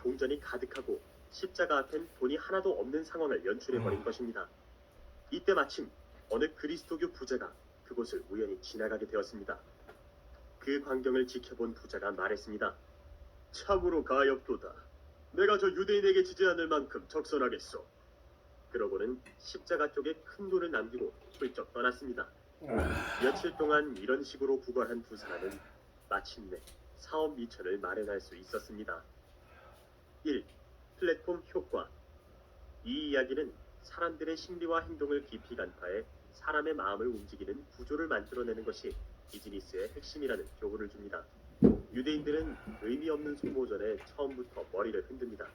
동전이 가득하고 십자가 앞엔 돈이 하나도 없는 상황을 연출해버린 것입니다. 이때 마침 어느 그리스도교 부자가 그곳을 우연히 지나가게 되었습니다. 그 광경을 지켜본 부자가 말했습니다. 참으로 가엾도다. 내가 저 유대인에게 지지 않을 만큼 적선하겠소. 그러고는 십자가 쪽에 큰 돌을 남기고 훌쩍 떠났습니다. 며칠 동안 이런 식으로 구걸한 두 사람은 마침내 사업 미천을 마련할 수 있었습니다. 1. 플랫폼 효과. 이 이야기는 사람들의 심리와 행동을 깊이 간파해 사람의 마음을 움직이는 구조를 만들어내는 것이 비즈니스의 핵심이라는 교훈을 줍니다. 유대인들은 의미 없는 소모전에 처음부터 머리를 흔듭니다.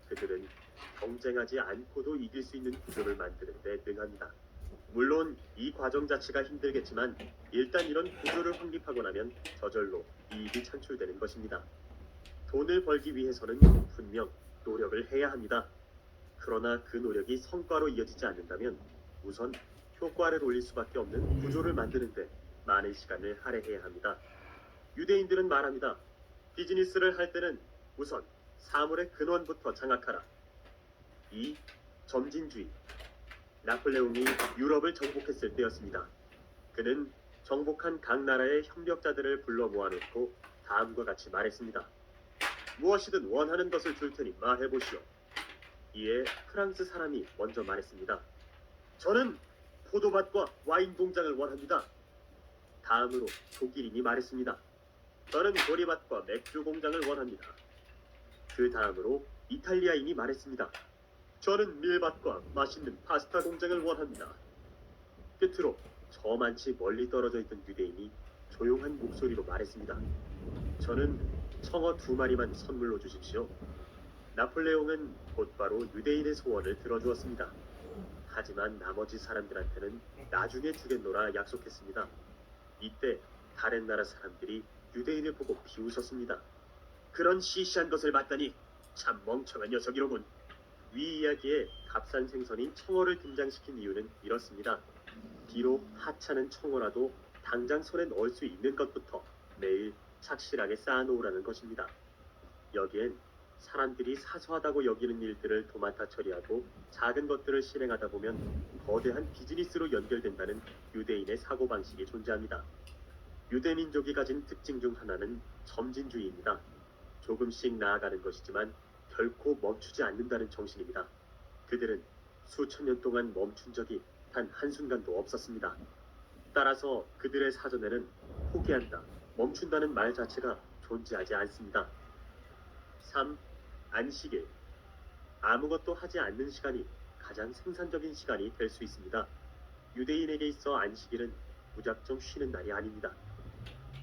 그들은 경쟁하지 않고도 이길 수 있는 구조를 만드는 데 능합니다. 물론 이 과정 자체가 힘들겠지만 일단 이런 구조를 확립하고 나면 저절로 이익이 창출되는 것입니다. 돈을 벌기 위해서는 분명 노력을 해야 합니다. 그러나 그 노력이 성과로 이어지지 않는다면 우선 효과를 올릴 수밖에 없는 구조를 만드는데 많은 시간을 할애해야 합니다. 유대인들은 말합니다. 비즈니스를 할 때는 우선 사물의 근원부터 장악하라. 2. 점진주의. 나폴레옹이 유럽을 정복했을 때였습니다. 그는 정복한 각 나라의 협력자들을 불러 모아놓고 다음과 같이 말했습니다. 무엇이든 원하는 것을 줄 테니 말해보시오. 이에 프랑스 사람이 먼저 말했습니다. 저는 포도밭과 와인 공장을 원합니다. 다음으로 독일인이 말했습니다. 저는 보리밭과 맥주 공장을 원합니다. 그 다음으로 이탈리아인이 말했습니다. 저는 밀밭과 맛있는 파스타 공장을 원합니다. 끝으로 저만치 멀리 떨어져 있던 유대인이 조용한 목소리로 말했습니다. 저는 청어 2마리만 선물로 주십시오. 나폴레옹은 곧바로 유대인의 소원을 들어주었습니다. 하지만 나머지 사람들한테는 나중에 주겠노라 약속했습니다. 이때 다른 나라 사람들이 유대인을 보고 비웃었습니다. 그런 시시한 것을 봤더니 참 멍청한 녀석이로군. 위 이야기에 값싼 생선인 청어를 등장시킨 이유는 이렇습니다. 비록 하찮은 청어라도 당장 손에 넣을 수 있는 것부터 매일 착실하게 쌓아놓으라는 것입니다. 여기엔 사람들이 사소하다고 여기는 일들을 도맡아 처리하고 작은 것들을 실행하다 보면 거대한 비즈니스로 연결된다는 유대인의 사고방식이 존재합니다. 유대민족이 가진 특징 중 하나는 점진주의입니다. 조금씩 나아가는 것이지만 결코 멈추지 않는다는 정신입니다. 그들은 수천 년 동안 멈춘 적이 단 한순간도 없었습니다. 따라서 그들의 사전에는 포기한다, 멈춘다는 말 자체가 존재하지 않습니다. 3. 안식일. 아무것도 하지 않는 시간이 가장 생산적인 시간이 될 수 있습니다. 유대인에게 있어 안식일은 무작정 쉬는 날이 아닙니다.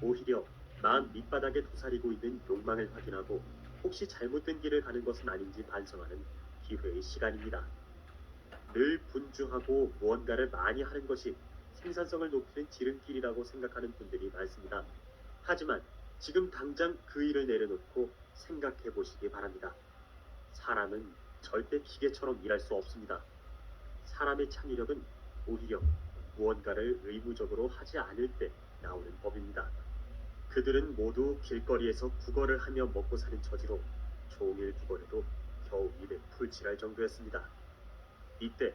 오히려 마음 밑바닥에 도사리고 있는 욕망을 확인하고 혹시 잘못된 길을 가는 것은 아닌지 반성하는 기회의 시간입니다. 늘 분주하고 무언가를 많이 하는 것이 생산성을 높이는 지름길이라고 생각하는 분들이 많습니다. 하지만 지금 당장 그 일을 내려놓고 생각해 보시기 바랍니다. 사람은 절대 기계처럼 일할 수 없습니다. 사람의 창의력은 오히려 무언가를 의무적으로 하지 않을 때 나오는 법입니다. 그들은 모두 길거리에서 구걸을 하며 먹고 사는 처지로 종일 구걸해도 겨우 입에 풀칠할 정도였습니다. 이때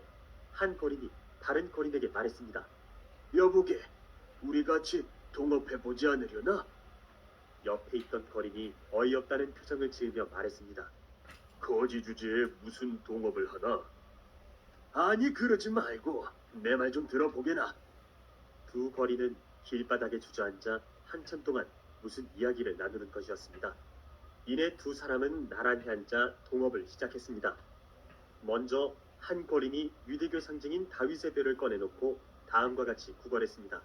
한 거린이 다른 거린에게 말했습니다. 여보게, 우리 같이 동업해보지 않으려나? 옆에 있던 거린이 어이없다는 표정을 지으며 말했습니다. 거지 주제에 무슨 동업을 하나? 아니, 그러지 말고 내 말 좀 들어보게나. 두 거린은 길바닥에 주저앉아 한참 동안 무슨 이야기를 나누는 것이었습니다. 이내 두 사람은 나란히 앉아 동업을 시작했습니다. 먼저 한 거린이 유대교 상징인 다윗의 뼈를 꺼내놓고 다음과 같이 구걸했습니다.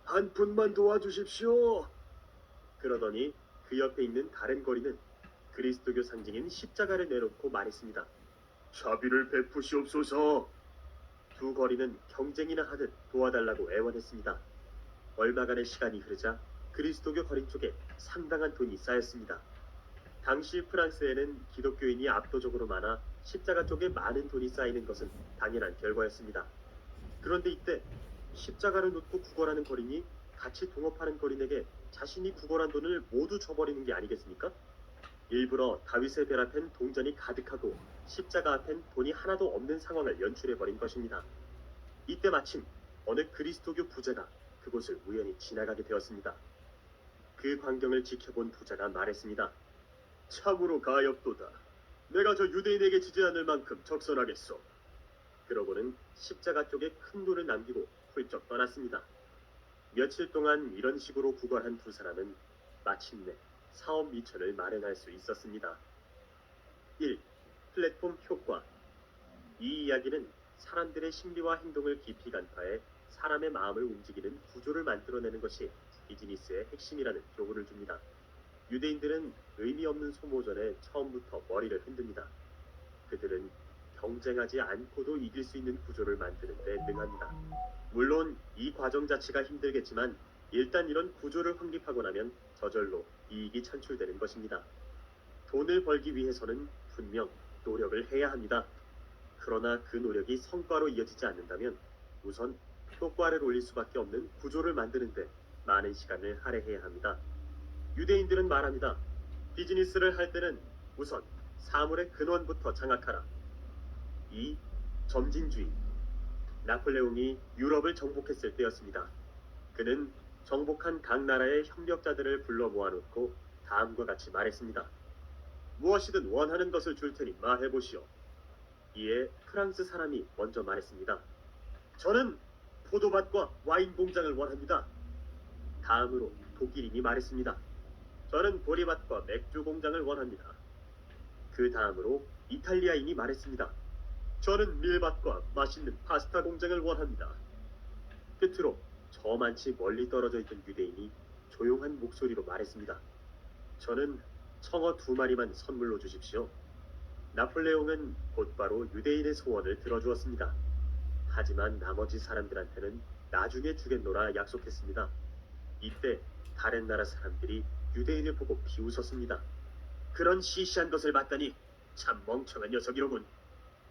한 푼만 도와주십시오. 그러더니 그 옆에 있는 다른 거린은 그리스도교 상징인 십자가를 내놓고 말했습니다. 자비를 베푸시옵소서. 두 거린은 경쟁이나 하듯 도와달라고 애원했습니다. 얼마간의 시간이 흐르자 그리스도교 거린 쪽에 상당한 돈이 쌓였습니다. 당시 프랑스에는 기독교인이 압도적으로 많아 십자가 쪽에 많은 돈이 쌓이는 것은 당연한 결과였습니다. 그런데 이때 십자가를 놓고 구걸하는 거린이 같이 동업하는 거린에게 자신이 구걸한 돈을 모두 줘버리는 게 아니겠습니까? 일부러 다윗의 별 앞엔 동전이 가득하고 십자가 앞엔 돈이 하나도 없는 상황을 연출해버린 것입니다. 이때 마침 어느 그리스도교 부자가 그곳을 우연히 지나가게 되었습니다. 그 광경을 지켜본 부자가 말했습니다. 참으로 가엾도다. 내가 저 유대인에게 지지 않을 만큼 적선하겠소. 그러고는 십자가 쪽에 큰 돌을 남기고 훌쩍 떠났습니다. 며칠 동안 이런 식으로 구걸한 두 사람은 마침내 사업 미천을 마련할 수 있었습니다. 1. 플랫폼 효과. 이 이야기는 사람들의 심리와 행동을 깊이 간파해 사람의 마음을 움직이는 구조를 만들어내는 것이 비즈니스의 핵심이라는 교훈을 줍니다. 유대인들은 의미 없는 소모전에 처음부터 머리를 흔듭니다. 그들은 경쟁하지 않고도 이길 수 있는 구조를 만드는 데 능합니다. 물론 이 과정 자체가 힘들겠지만 일단 이런 구조를 확립하고 나면 저절로 이익이 창출되는 것입니다. 돈을 벌기 위해서는 분명 노력을 해야 합니다. 그러나 그 노력이 성과로 이어지지 않는다면 우선 효과를 올릴 수밖에 없는 구조를 만드는데 많은 시간을 할애해야 합니다. 유대인들은 말합니다. 비즈니스를 할 때는 우선 사물의 근원부터 장악하라. 2. 점진주의. 나폴레옹이 유럽을 정복했을 때였습니다. 그는 정복한 각 나라의 협력자들을 불러 모아놓고 다음과 같이 말했습니다. 무엇이든 원하는 것을 줄 테니 말해보시오. 이에 프랑스 사람이 먼저 말했습니다. 저는 포도밭과 와인 공장을 원합니다. 다음으로 독일인이 말했습니다. 저는 보리밭과 맥주 공장을 원합니다. 그 다음으로 이탈리아인이 말했습니다. 저는 밀밭과 맛있는 파스타 공장을 원합니다. 끝으로 저만치 멀리 떨어져 있던 유대인이 조용한 목소리로 말했습니다. 저는 청어 2마리만 선물로 주십시오. 나폴레옹은 곧바로 유대인의 소원을 들어주었습니다. 하지만 나머지 사람들한테는 나중에 주겠노라 약속했습니다. 이때 다른 나라 사람들이 유대인을 보고 비웃었습니다. 그런 시시한 것을 봤다니 참 멍청한 녀석이로군.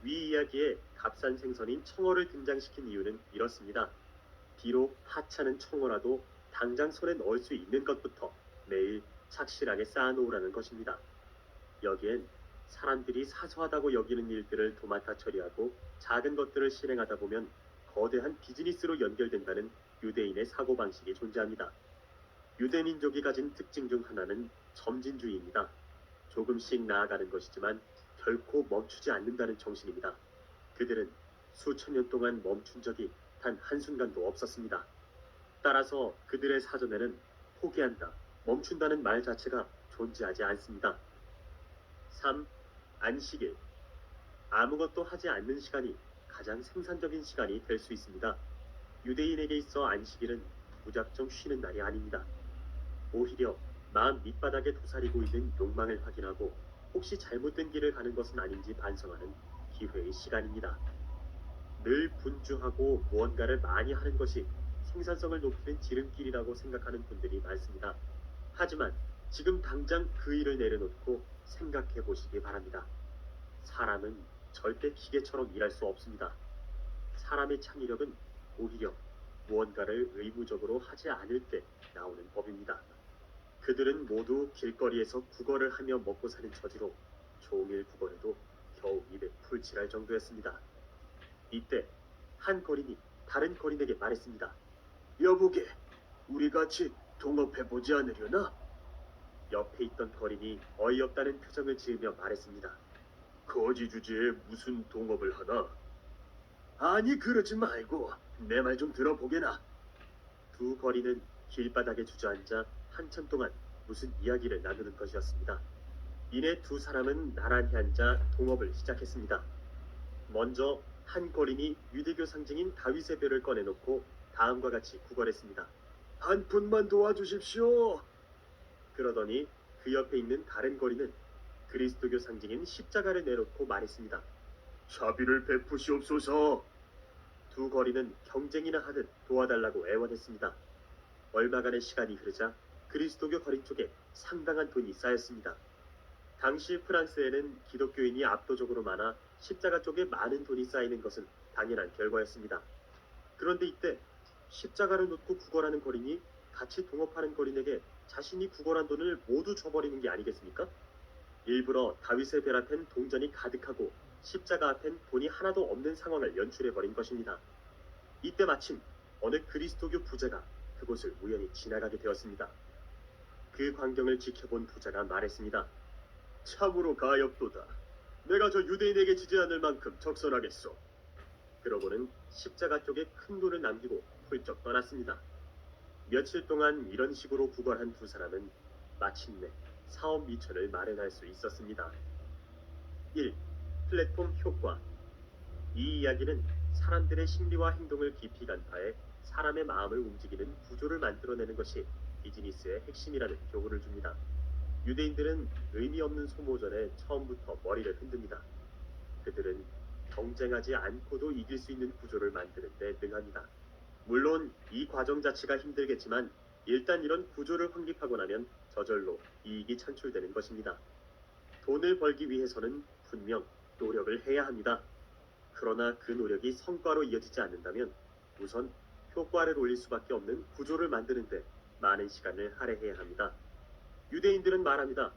위 이야기에 값싼 생선인 청어를 등장시킨 이유는 이렇습니다. 비록 하찮은 청어라도 당장 손에 넣을 수 있는 것부터 매일 착실하게 쌓아놓으라는 것입니다. 여기엔 사람들이 사소하다고 여기는 일들을 도맡아 처리하고 작은 것들을 실행하다 보면 거대한 비즈니스로 연결된다는 유대인의 사고방식이 존재합니다. 유대민족이 가진 특징 중 하나는 점진주의입니다. 조금씩 나아가는 것이지만 결코 멈추지 않는다는 정신입니다. 그들은 수천 년 동안 멈춘 적이 단 한순간도 없었습니다. 따라서 그들의 사전에는 포기한다, 멈춘다는 말 자체가 존재하지 않습니다. 3. 안식일. 아무것도 하지 않는 시간이 가장 생산적인 시간이 될 수 있습니다. 유대인에게 있어 안식일은 무작정 쉬는 날이 아닙니다. 오히려 마음 밑바닥에 도사리고 있는 욕망을 확인하고 혹시 잘못된 길을 가는 것은 아닌지 반성하는 기회의 시간입니다. 늘 분주하고 무언가를 많이 하는 것이 생산성을 높이는 지름길이라고 생각하는 분들이 많습니다. 하지만 지금 당장 그 일을 내려놓고 생각해 보시기 바랍니다. 사람은 절대 기계처럼 일할 수 없습니다. 사람의 창의력은 오히려 무언가를 의무적으로 하지 않을 때 나오는 법입니다. 그들은 모두 길거리에서 구걸을 하며 먹고 사는 처지로 종일 구걸해도 겨우 입에 풀칠할 정도였습니다. 이때 한 거린이 다른 거린에게 말했습니다. 여보게, 우리 같이 동업해보지 않으려나? 옆에 있던 거린이 어이없다는 표정을 지으며 말했습니다. 거지 주제에 무슨 동업을 하나? 아니, 그러지 말고 내 말 좀 들어보게나. 두 거린은 길바닥에 주저앉아 한참 동안 무슨 이야기를 나누는 것이었습니다. 이내 두 사람은 나란히 앉아 동업을 시작했습니다. 먼저 한 거린이 유대교 상징인 다윗의 별을 꺼내놓고 다음과 같이 구걸했습니다. 한 푼만 도와주십시오. 그러더니 그 옆에 있는 다른 거린은 그리스도교 상징인 십자가를 내놓고 말했습니다. 자비를 베푸시옵소서. 두 거린은 경쟁이나 하듯 도와달라고 애원했습니다. 얼마간의 시간이 흐르자 그리스도교 거린 쪽에 상당한 돈이 쌓였습니다. 당시 프랑스에는 기독교인이 압도적으로 많아 십자가 쪽에 많은 돈이 쌓이는 것은 당연한 결과였습니다. 그런데 이때 십자가를 놓고 구걸하는 거린이 같이 동업하는 거린에게 자신이 구걸한 돈을 모두 줘버리는 게 아니겠습니까? 일부러 다윗의 별 앞엔 동전이 가득하고 십자가 앞엔 돈이 하나도 없는 상황을 연출해버린 것입니다. 이때 마침 어느 그리스도교 부자가 그곳을 우연히 지나가게 되었습니다. 그 광경을 지켜본 부자가 말했습니다. 참으로 가엾도다. 내가 저 유대인에게 지지 않을 만큼 적선하겠소. 그러고는 십자가 쪽에 큰 돈을 남기고 훌쩍 떠났습니다. 며칠 동안 이런 식으로 구걸한 두 사람은 마침내 사업 미천을 마련할 수 있었습니다. 1. 플랫폼 효과. 이 이야기는 사람들의 심리와 행동을 깊이 간파해 사람의 마음을 움직이는 구조를 만들어내는 것이 비즈니스의 핵심이라는 교훈을 줍니다. 유대인들은 의미 없는 소모전에 처음부터 머리를 흔듭니다. 그들은 경쟁하지 않고도 이길 수 있는 구조를 만드는 데 능합니다. 물론 이 과정 자체가 힘들겠지만 일단 이런 구조를 확립하고 나면 저절로 이익이 창출되는 것입니다. 돈을 벌기 위해서는 분명 노력을 해야 합니다. 그러나 그 노력이 성과로 이어지지 않는다면 우선 효과를 올릴 수밖에 없는 구조를 만드는데 많은 시간을 할애해야 합니다. 유대인들은 말합니다.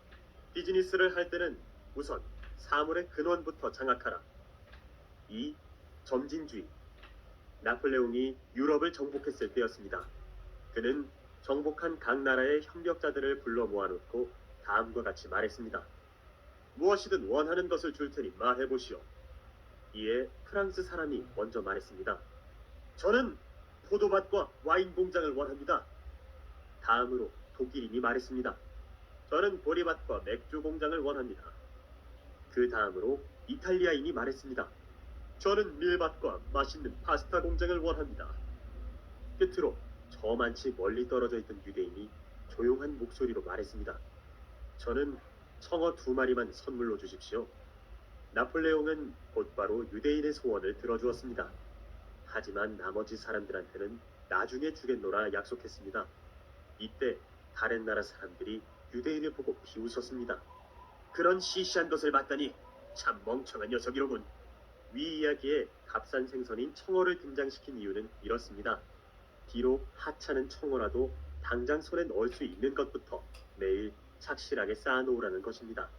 비즈니스를 할 때는 우선 사물의 근원부터 장악하라. 2. 점진주의. 나폴레옹이 유럽을 정복했을 때였습니다. 그는 정복한 각 나라의 협력자들을 불러 모아놓고 다음과 같이 말했습니다. 무엇이든 원하는 것을 줄 테니 말해보시오. 이에 프랑스 사람이 먼저 말했습니다. 저는 포도밭과 와인 공장을 원합니다. 다음으로 독일인이 말했습니다. 저는 보리밭과 맥주 공장을 원합니다. 그 다음으로 이탈리아인이 말했습니다. 저는 밀밭과 맛있는 파스타 공장을 원합니다. 끝으로 저만치 멀리 떨어져 있던 유대인이 조용한 목소리로 말했습니다. 저는 청어 2마리만 선물로 주십시오. 나폴레옹은 곧바로 유대인의 소원을 들어주었습니다. 하지만 나머지 사람들한테는 나중에 주겠노라 약속했습니다. 이때 다른 나라 사람들이 유대인을 보고 비웃었습니다. 그런 시시한 것을 봤다니 참 멍청한 녀석이로군. 위 이야기에 값싼 생선인 청어를 등장시킨 이유는 이렇습니다. 비록 하찮은 청어라도 당장 손에 넣을 수 있는 것부터 매일 착실하게 쌓아놓으라는 것입니다.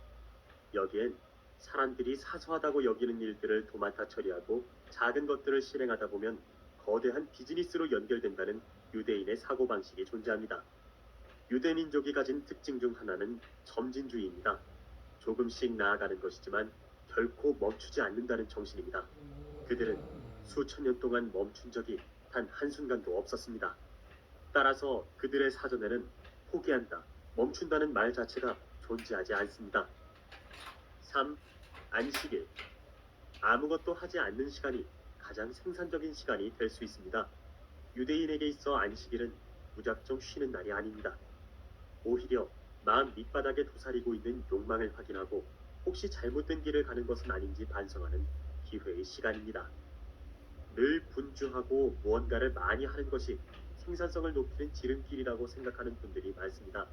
여기엔 사람들이 사소하다고 여기는 일들을 도맡아 처리하고 작은 것들을 실행하다 보면 거대한 비즈니스로 연결된다는 유대인의 사고방식이 존재합니다. 유대민족이 가진 특징 중 하나는 점진주의입니다. 조금씩 나아가는 것이지만 결코 멈추지 않는다는 정신입니다. 그들은 수천 년 동안 멈춘 적이 단 한순간도 없었습니다. 따라서 그들의 사전에는 포기한다, 멈춘다는 말 자체가 존재하지 않습니다. 3. 안식일. 아무것도 하지 않는 시간이 가장 생산적인 시간이 될 수 있습니다. 유대인에게 있어 안식일은 무작정 쉬는 날이 아닙니다. 오히려 마음 밑바닥에 도사리고 있는 욕망을 확인하고 혹시 잘못된 길을 가는 것은 아닌지 반성하는 기회의 시간입니다. 늘 분주하고 무언가를 많이 하는 것이 생산성을 높이는 지름길이라고 생각하는 분들이 많습니다.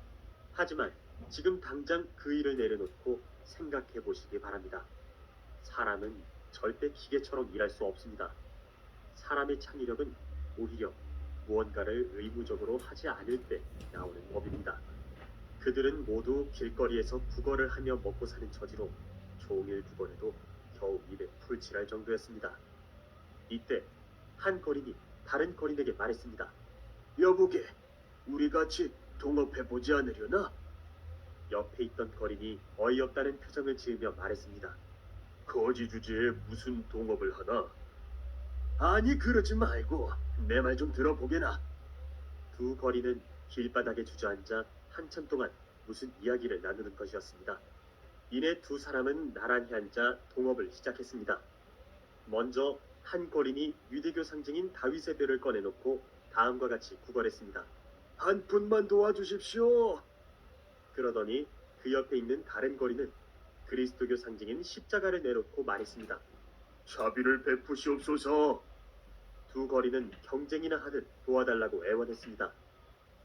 하지만 지금 당장 그 일을 내려놓고 생각해 보시기 바랍니다. 사람은 절대 기계처럼 일할 수 없습니다. 사람의 창의력은 오히려 무언가를 의무적으로 하지 않을 때 나오는 법입니다. 그들은 모두 길거리에서 구걸을 하며 먹고 사는 처지로 종일 구걸해도 겨우 입에 풀칠할 정도였습니다. 이때 한 거린이 다른 거린에게 말했습니다. 여보게, 우리 같이 동업해보지 않으려나? 옆에 있던 거린이 어이없다는 표정을 지으며 말했습니다. 거지 주제에 무슨 동업을 하나? 아니, 그러지 말고 내 말 좀 들어보게나. 두 거린은 길바닥에 주저앉아 한참 동안 무슨 이야기를 나누는 것이었습니다. 이내 두 사람은 나란히 앉아 동업을 시작했습니다. 먼저 한 거린이 유대교 상징인 다윗의 별을 꺼내놓고 다음과 같이 구걸했습니다. 한 푼만 도와주십시오. 그러더니 그 옆에 있는 다른 거린은 그리스도교 상징인 십자가를 내놓고 말했습니다. 자비를 베푸시옵소서. 두 거린은 경쟁이나 하듯 도와달라고 애원했습니다.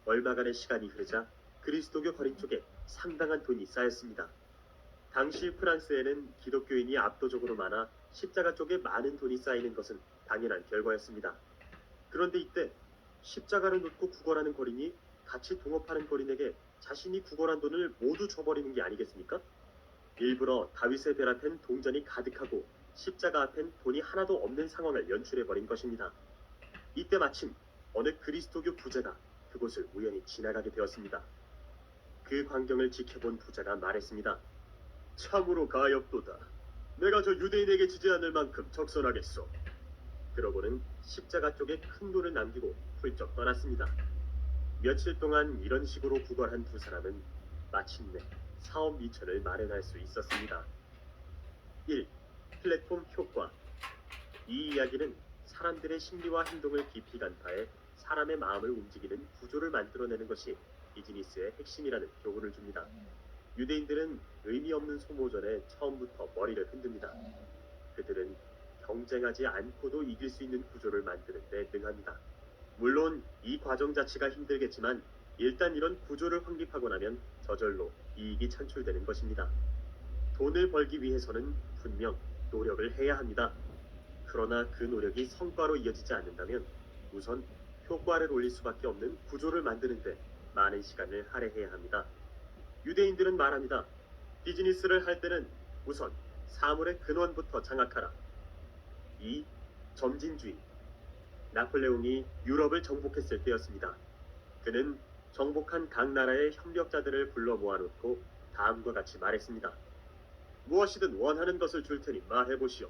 얼마간의 시간이 흐르자 그리스도교 거린 쪽에 상당한 돈이 쌓였습니다. 당시 프랑스에는 기독교인이 압도적으로 많아 십자가 쪽에 많은 돈이 쌓이는 것은 당연한 결과였습니다. 그런데 이때 십자가를 놓고 구걸하는 거린이 같이 동업하는 거린에게 자신이 구걸한 돈을 모두 줘버리는 게 아니겠습니까? 일부러 다윗의 별 앞엔 동전이 가득하고 십자가 앞엔 돈이 하나도 없는 상황을 연출해버린 것입니다. 이때 마침 어느 그리스도교 부자가 그곳을 우연히 지나가게 되었습니다. 그 광경을 지켜본 부자가 말했습니다. 참으로 가엾도다. 내가 저 유대인에게 지지 않을 만큼 적선하겠소. 그러고는 십자가 쪽에 큰 돈을 남기고 훌쩍 떠났습니다. 며칠 동안 이런 식으로 구걸한 두 사람은 마침내 사업 미천을 마련할 수 있었습니다. 1. 플랫폼 효과. 이 이야기는 사람들의 심리와 행동을 깊이 간파해 사람의 마음을 움직이는 구조를 만들어내는 것이 비즈니스의 핵심이라는 교훈을 줍니다. 유대인들은 의미 없는 소모전에 처음부터 머리를 흔듭니다. 그들은 경쟁하지 않고도 이길 수 있는 구조를 만드는 데 능합니다. 물론 이 과정 자체가 힘들겠지만 일단 이런 구조를 확립하고 나면 저절로 이익이 창출되는 것입니다. 돈을 벌기 위해서는 분명 노력을 해야 합니다. 그러나 그 노력이 성과로 이어지지 않는다면 우선 효과를 올릴 수밖에 없는 구조를 만드는데 많은 시간을 할애해야 합니다. 유대인들은 말합니다. 비즈니스를 할 때는 우선 사물의 근원부터 장악하라. 2. 점진주의. 나폴레옹이 유럽을 정복했을 때였습니다. 그는 정복한 각 나라의 협력자들을 불러 모아놓고 다음과 같이 말했습니다. 무엇이든 원하는 것을 줄 테니 말해보시오.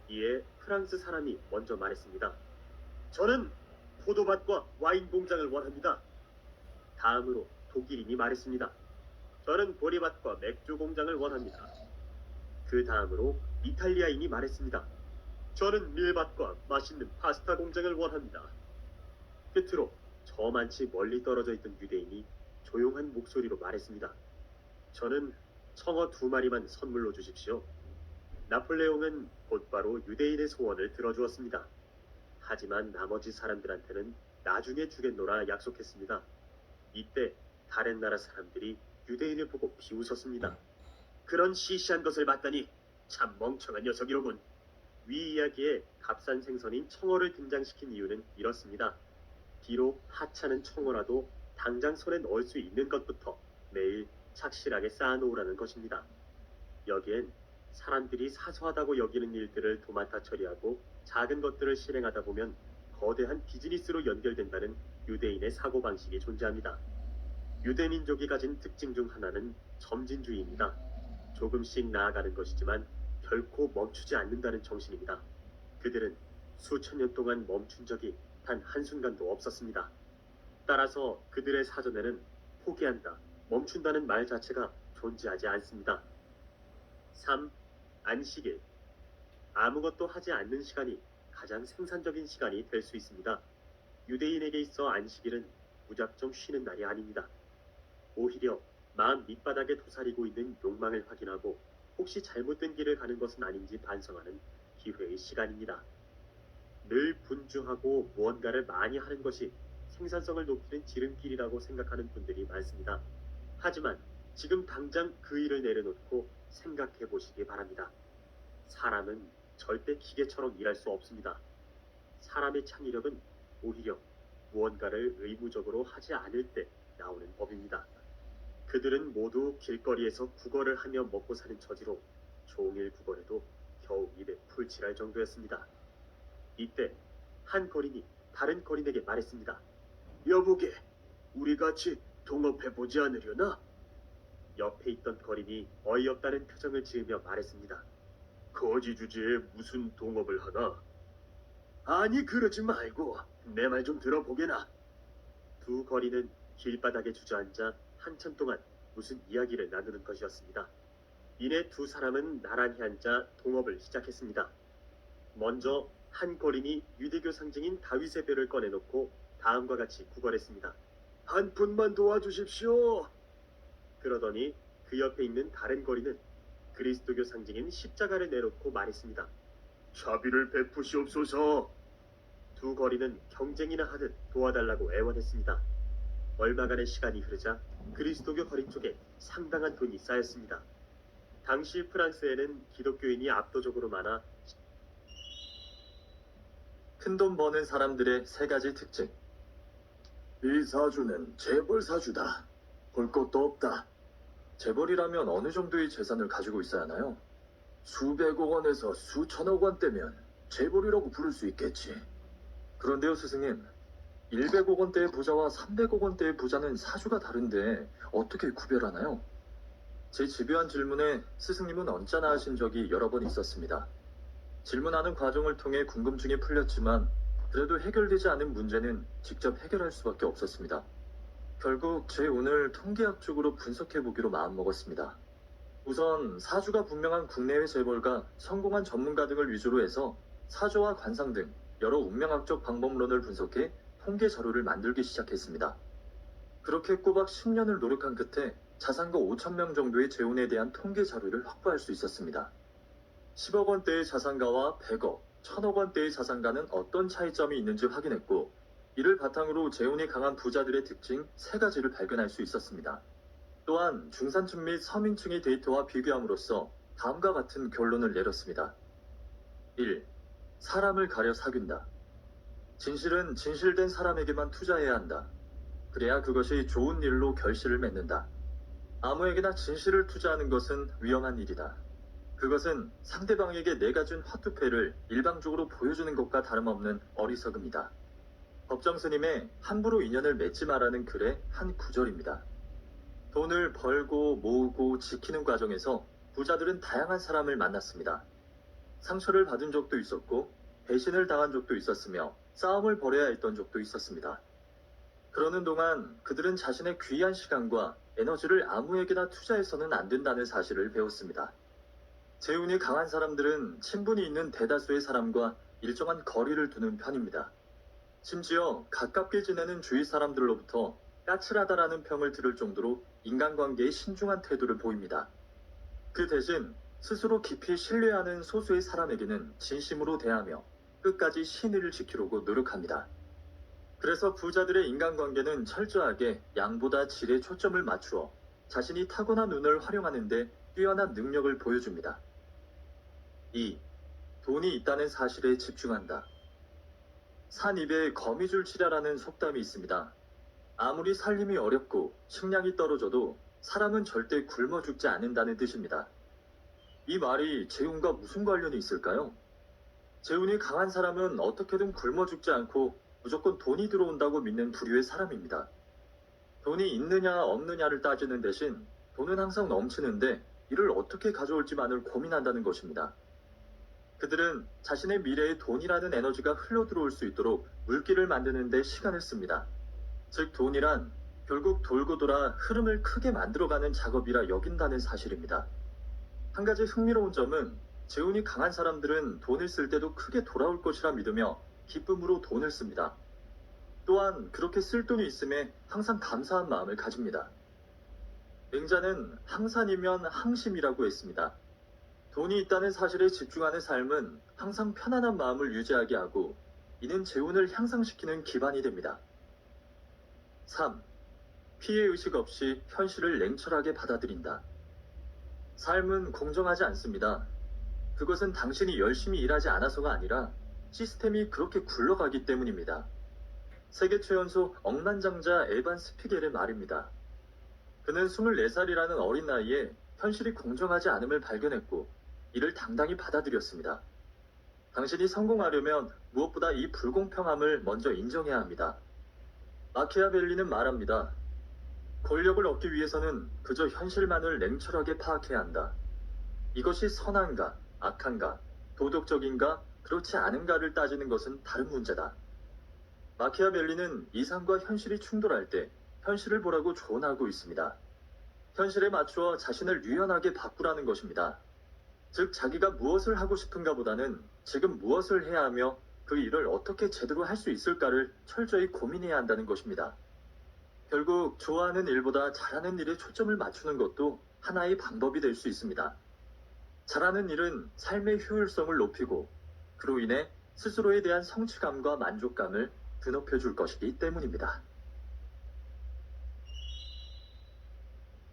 이에 프랑스 사람이 먼저 말했습니다. 저는 포도밭과 와인 공장을 원합니다. 다음으로 독일인이 말했습니다. 저는 보리밭과 맥주 공장을 원합니다. 그 다음으로 이탈리아인이 말했습니다. 저는 밀밭과 맛있는 파스타 공장을 원합니다. 끝으로 저만치 멀리 떨어져 있던 유대인이 조용한 목소리로 말했습니다. 저는 청어 2마리만 선물로 주십시오. 나폴레옹은 곧바로 유대인의 소원을 들어주었습니다. 하지만 나머지 사람들한테는 나중에 주겠노라 약속했습니다. 이때 다른 나라 사람들이 유대인을 보고 비웃었습니다. 그런 시시한 것을 봤다니 참 멍청한 녀석이로군. 위 이야기에 값싼 생선인 청어를 등장시킨 이유는 이렇습니다. 비록 하찮은 청어라도 당장 손에 넣을 수 있는 것부터 매일 착실하게 쌓아놓으라는 것입니다. 여기엔 사람들이 사소하다고 여기는 일들을 도맡아 처리하고 작은 것들을 실행하다 보면 거대한 비즈니스로 연결된다는 유대인의 사고방식이 존재합니다. 유대민족이 가진 특징 중 하나는 점진주의입니다. 조금씩 나아가는 것이지만 결코 멈추지 않는다는 정신입니다. 그들은 수천 년 동안 멈춘 적이 단 한순간도 없었습니다. 따라서 그들의 사전에는 포기한다, 멈춘다는 말 자체가 존재하지 않습니다. 3. 안식일. 아무것도 하지 않는 시간이 가장 생산적인 시간이 될 수 있습니다. 유대인에게 있어 안식일은 무작정 쉬는 날이 아닙니다. 오히려 마음 밑바닥에 도사리고 있는 욕망을 확인하고 혹시 잘못된 길을 가는 것은 아닌지 반성하는 기회의 시간입니다. 늘 분주하고 무언가를 많이 하는 것이 생산성을 높이는 지름길이라고 생각하는 분들이 많습니다. 하지만 지금 당장 그 일을 내려놓고 생각해 보시기 바랍니다. 사람은 절대 기계처럼 일할 수 없습니다. 사람의 창의력은 오히려 무언가를 의무적으로 하지 않을 때 나오는 법입니다. 그들은 모두 길거리에서 구걸을 하며 먹고 사는 처지로 종일 구걸해도 겨우 입에 풀칠할 정도였습니다. 이때 한 거린이 다른 거린에게 말했습니다. 여보게, 우리 같이 동업해보지 않으려나? 옆에 있던 거린이 어이없다는 표정을 지으며 말했습니다. 거지 주제에 무슨 동업을 하나? 아니, 그러지 말고 내 말 좀 들어보게나. 두 거린은 길바닥에 주저앉아 한참 동안 무슨 이야기를 나누는 것이었습니다. 이내 두 사람은 나란히 앉아 동업을 시작했습니다. 먼저 한 거린이 유대교 상징인 다윗의 뼈를 꺼내놓고 다음과 같이 구걸했습니다. 한 푼만 도와주십시오. 그러더니 그 옆에 있는 다른 거린은 그리스도교 상징인 십자가를 내놓고 말했습니다. 자비를 베푸시옵소서. 두 거린은 경쟁이나 하듯 도와달라고 애원했습니다. 얼마간의 시간이 흐르자 그리스도교 거린 쪽에 상당한 돈이 쌓였습니다. 당시 프랑스에는 기독교인이 압도적으로 많아 큰돈 버는 사람들의 세 가지 특징. 이 사주는 재벌 사주다. 볼 것도 없다. 재벌이라면 어느 정도의 재산을 가지고 있어야 하나요? 수백억 원에서 수천억 원대면 재벌이라고 부를 수 있겠지. 그런데요, 스승님. 100억 원대의 부자와 300억 원대의 부자는 사주가 다른데 어떻게 구별하나요? 제 집요한 질문에 스승님은 언짢아 하신 적이 여러 번 있었습니다. 질문하는 과정을 통해 궁금증이 풀렸지만 그래도 해결되지 않은 문제는 직접 해결할 수밖에 없었습니다. 결국 제 운을 통계학적으로 분석해보기로 마음먹었습니다. 우선 사주가 분명한 국내외 재벌가, 성공한 전문가 등을 위주로 해서 사주와 관상 등 여러 운명학적 방법론을 분석해 통계 자료를 만들기 시작했습니다. 그렇게 꼬박 10년을 노력한 끝에 자산가 5천 명 정도의 재운에 대한 통계 자료를 확보할 수 있었습니다. 10억 원대의 자산가와 100억, 1000억 원대의 자산가는 어떤 차이점이 있는지 확인했고, 이를 바탕으로 재운이 강한 부자들의 특징 3가지를 발견할 수 있었습니다. 또한 중산층 및 서민층의 데이터와 비교함으로써 다음과 같은 결론을 내렸습니다. 1. 사람을 가려 사귄다. 진실은 진실된 사람에게만 투자해야 한다. 그래야 그것이 좋은 일로 결실을 맺는다. 아무에게나 진실을 투자하는 것은 위험한 일이다. 그것은 상대방에게 내가 준 화투패를 일방적으로 보여주는 것과 다름없는 어리석음이다. 법정 스님의 함부로 인연을 맺지 마라는 글의 한 구절입니다. 돈을 벌고 모으고 지키는 과정에서 부자들은 다양한 사람을 만났습니다. 상처를 받은 적도 있었고 배신을 당한 적도 있었으며 싸움을 벌여야 했던 적도 있었습니다. 그러는 동안 그들은 자신의 귀한 시간과 에너지를 아무에게나 투자해서는 안 된다는 사실을 배웠습니다. 재운이 강한 사람들은 친분이 있는 대다수의 사람과 일정한 거리를 두는 편입니다. 심지어 가깝게 지내는 주위 사람들로부터 까칠하다라는 평을 들을 정도로 인간관계에 신중한 태도를 보입니다. 그 대신 스스로 깊이 신뢰하는 소수의 사람에게는 진심으로 대하며 끝까지 신의를 지키려고 노력합니다. 그래서 부자들의 인간관계는 철저하게 양보다 질에 초점을 맞추어 자신이 타고난 운을 활용하는 데 뛰어난 능력을 보여줍니다. 2. 돈이 있다는 사실에 집중한다. 산 입에 거미줄 치라라는 속담이 있습니다. 아무리 살림이 어렵고 식량이 떨어져도 사람은 절대 굶어 죽지 않는다는 뜻입니다. 이 말이 재운과 무슨 관련이 있을까요? 재운이 강한 사람은 어떻게든 굶어 죽지 않고 무조건 돈이 들어온다고 믿는 부류의 사람입니다. 돈이 있느냐 없느냐를 따지는 대신 돈은 항상 넘치는데 이를 어떻게 가져올지만을 고민한다는 것입니다. 그들은 자신의 미래에 돈이라는 에너지가 흘러들어올 수 있도록 물길을 만드는 데 시간을 씁니다. 즉 돈이란 결국 돌고 돌아 흐름을 크게 만들어가는 작업이라 여긴다는 사실입니다. 한 가지 흥미로운 점은 재운이 강한 사람들은 돈을 쓸 때도 크게 돌아올 것이라 믿으며 기쁨으로 돈을 씁니다. 또한 그렇게 쓸 돈이 있음에 항상 감사한 마음을 가집니다. 맹자는 항산이면 항심이라고 했습니다. 돈이 있다는 사실에 집중하는 삶은 항상 편안한 마음을 유지하게 하고 이는 재운을 향상시키는 기반이 됩니다. 3. 피해의식 없이 현실을 냉철하게 받아들인다. 삶은 공정하지 않습니다. 그것은 당신이 열심히 일하지 않아서가 아니라 시스템이 그렇게 굴러가기 때문입니다. 세계 최연소 억만장자 에반 스피겔의 말입니다. 그는 24살이라는 어린 나이에 현실이 공정하지 않음을 발견했고 이를 당당히 받아들였습니다. 당신이 성공하려면 무엇보다 이 불공평함을 먼저 인정해야 합니다. 마키아벨리는 말합니다. 권력을 얻기 위해서는 그저 현실만을 냉철하게 파악해야 한다. 이것이 선한가, 악한가, 도덕적인가, 그렇지 않은가를 따지는 것은 다른 문제다. 마키아벨리는 이상과 현실이 충돌할 때 현실을 보라고 조언하고 있습니다. 현실에 맞추어 자신을 유연하게 바꾸라는 것입니다. 즉 자기가 무엇을 하고 싶은가 보다는 지금 무엇을 해야 하며 그 일을 어떻게 제대로 할 수 있을까를 철저히 고민해야 한다는 것입니다. 결국 좋아하는 일보다 잘하는 일에 초점을 맞추는 것도 하나의 방법이 될 수 있습니다. 잘하는 일은 삶의 효율성을 높이고 그로 인해 스스로에 대한 성취감과 만족감을 드높여줄 것이기 때문입니다.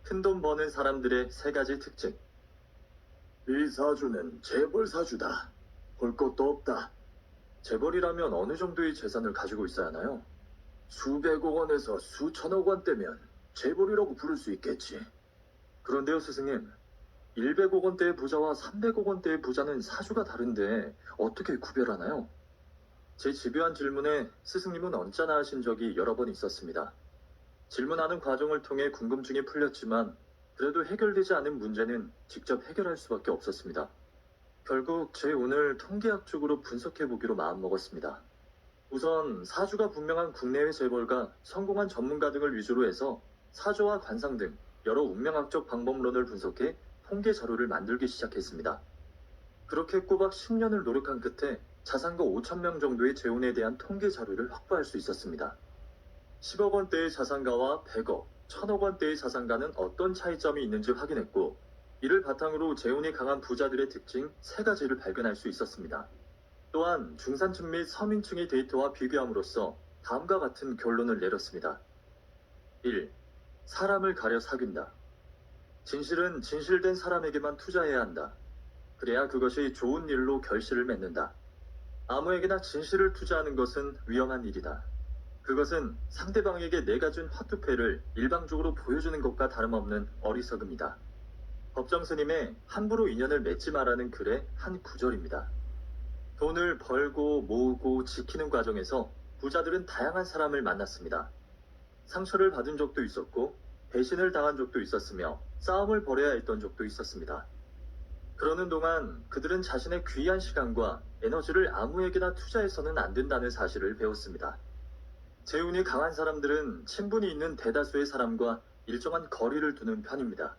큰돈 버는 사람들의 3가지 특징. 이 사주는 재벌 사주다. 볼 것도 없다. 재벌이라면 어느 정도의 재산을 가지고 있어야 하나요? 수백억 원에서 수천억 원대면 재벌이라고 부를 수 있겠지. 그런데요, 스승님. 100억 원대의 부자와 300억 원대의 부자는 사주가 다른데 어떻게 구별하나요? 제 집요한 질문에 스승님은 언짢아 하신 적이 여러 번 있었습니다. 질문하는 과정을 통해 궁금증이 풀렸지만 그래도 해결되지 않은 문제는 직접 해결할 수밖에 없었습니다. 결국 제 운을 통계학적으로 분석해보기로 마음먹었습니다. 우선 사주가 분명한 국내외 재벌가, 성공한 전문가 등을 위주로 해서 사주와 관상 등 여러 운명학적 방법론을 분석해 통계 자료를 만들기 시작했습니다. 그렇게 꼬박 10년을 노력한 끝에 자산가 5천 명 정도의 재혼에 대한 통계 자료를 확보할 수 있었습니다. 10억 원대의 자산가와 100억, 1000억 원대의 자산가는 어떤 차이점이 있는지 확인했고, 이를 바탕으로 재혼이 강한 부자들의 특징 3가지를 발견할 수 있었습니다. 또한 중산층 및 서민층의 데이터와 비교함으로써 다음과 같은 결론을 내렸습니다. 1. 사람을 가려 사귄다. 진실은 진실된 사람에게만 투자해야 한다. 그래야 그것이 좋은 일로 결실을 맺는다. 아무에게나 진실을 투자하는 것은 위험한 일이다. 그것은 상대방에게 내가 준 화투패를 일방적으로 보여주는 것과 다름없는 어리석음이다. 법정 스님의 함부로 인연을 맺지 마라는 글의 한 구절입니다. 돈을 벌고 모으고 지키는 과정에서 부자들은 다양한 사람을 만났습니다. 상처를 받은 적도 있었고 배신을 당한 적도 있었으며 싸움을 벌여야 했던 적도 있었습니다. 그러는 동안 그들은 자신의 귀한 시간과 에너지를 아무에게나 투자해서는 안 된다는 사실을 배웠습니다. 재운이 강한 사람들은 친분이 있는 대다수의 사람과 일정한 거리를 두는 편입니다.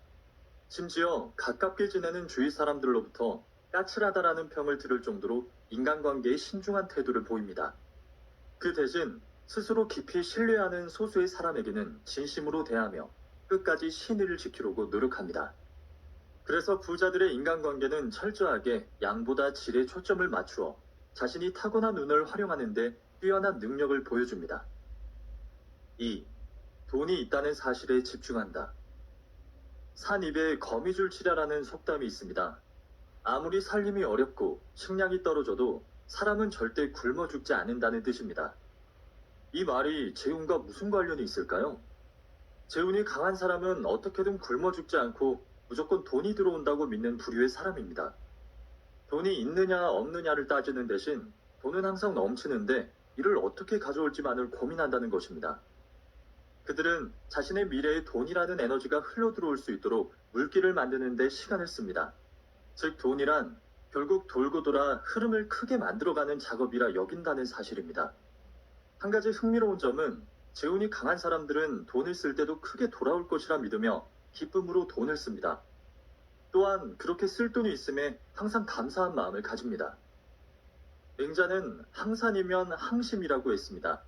심지어 가깝게 지내는 주위 사람들로부터 까칠하다라는 평을 들을 정도로 인간관계에 신중한 태도를 보입니다. 그 대신 스스로 깊이 신뢰하는 소수의 사람에게는 진심으로 대하며 끝까지 신의를 지키려고 노력합니다. 그래서 부자들의 인간관계는 철저하게 양보다 질에 초점을 맞추어 자신이 타고난 눈을 활용하는데 뛰어난 능력을 보여줍니다. 2. 돈이 있다는 사실에 집중한다. 산 입에 거미줄 치라라는 속담이 있습니다. 아무리 살림이 어렵고 식량이 떨어져도 사람은 절대 굶어 죽지 않는다는 뜻입니다. 이 말이 재운과 무슨 관련이 있을까요? 재운이 강한 사람은 어떻게든 굶어 죽지 않고 무조건 돈이 들어온다고 믿는 부류의 사람입니다. 돈이 있느냐 없느냐를 따지는 대신 돈은 항상 넘치는데 이를 어떻게 가져올지만을 고민한다는 것입니다. 그들은 자신의 미래에 돈이라는 에너지가 흘러들어올 수 있도록 물길을 만드는 데 시간을 씁니다. 즉 돈이란 결국 돌고 돌아 흐름을 크게 만들어가는 작업이라 여긴다는 사실입니다. 한 가지 흥미로운 점은 재운이 강한 사람들은 돈을 쓸 때도 크게 돌아올 것이라 믿으며 기쁨으로 돈을 씁니다. 또한 그렇게 쓸 돈이 있음에 항상 감사한 마음을 가집니다. 맹자는 항산이면 항심이라고 했습니다.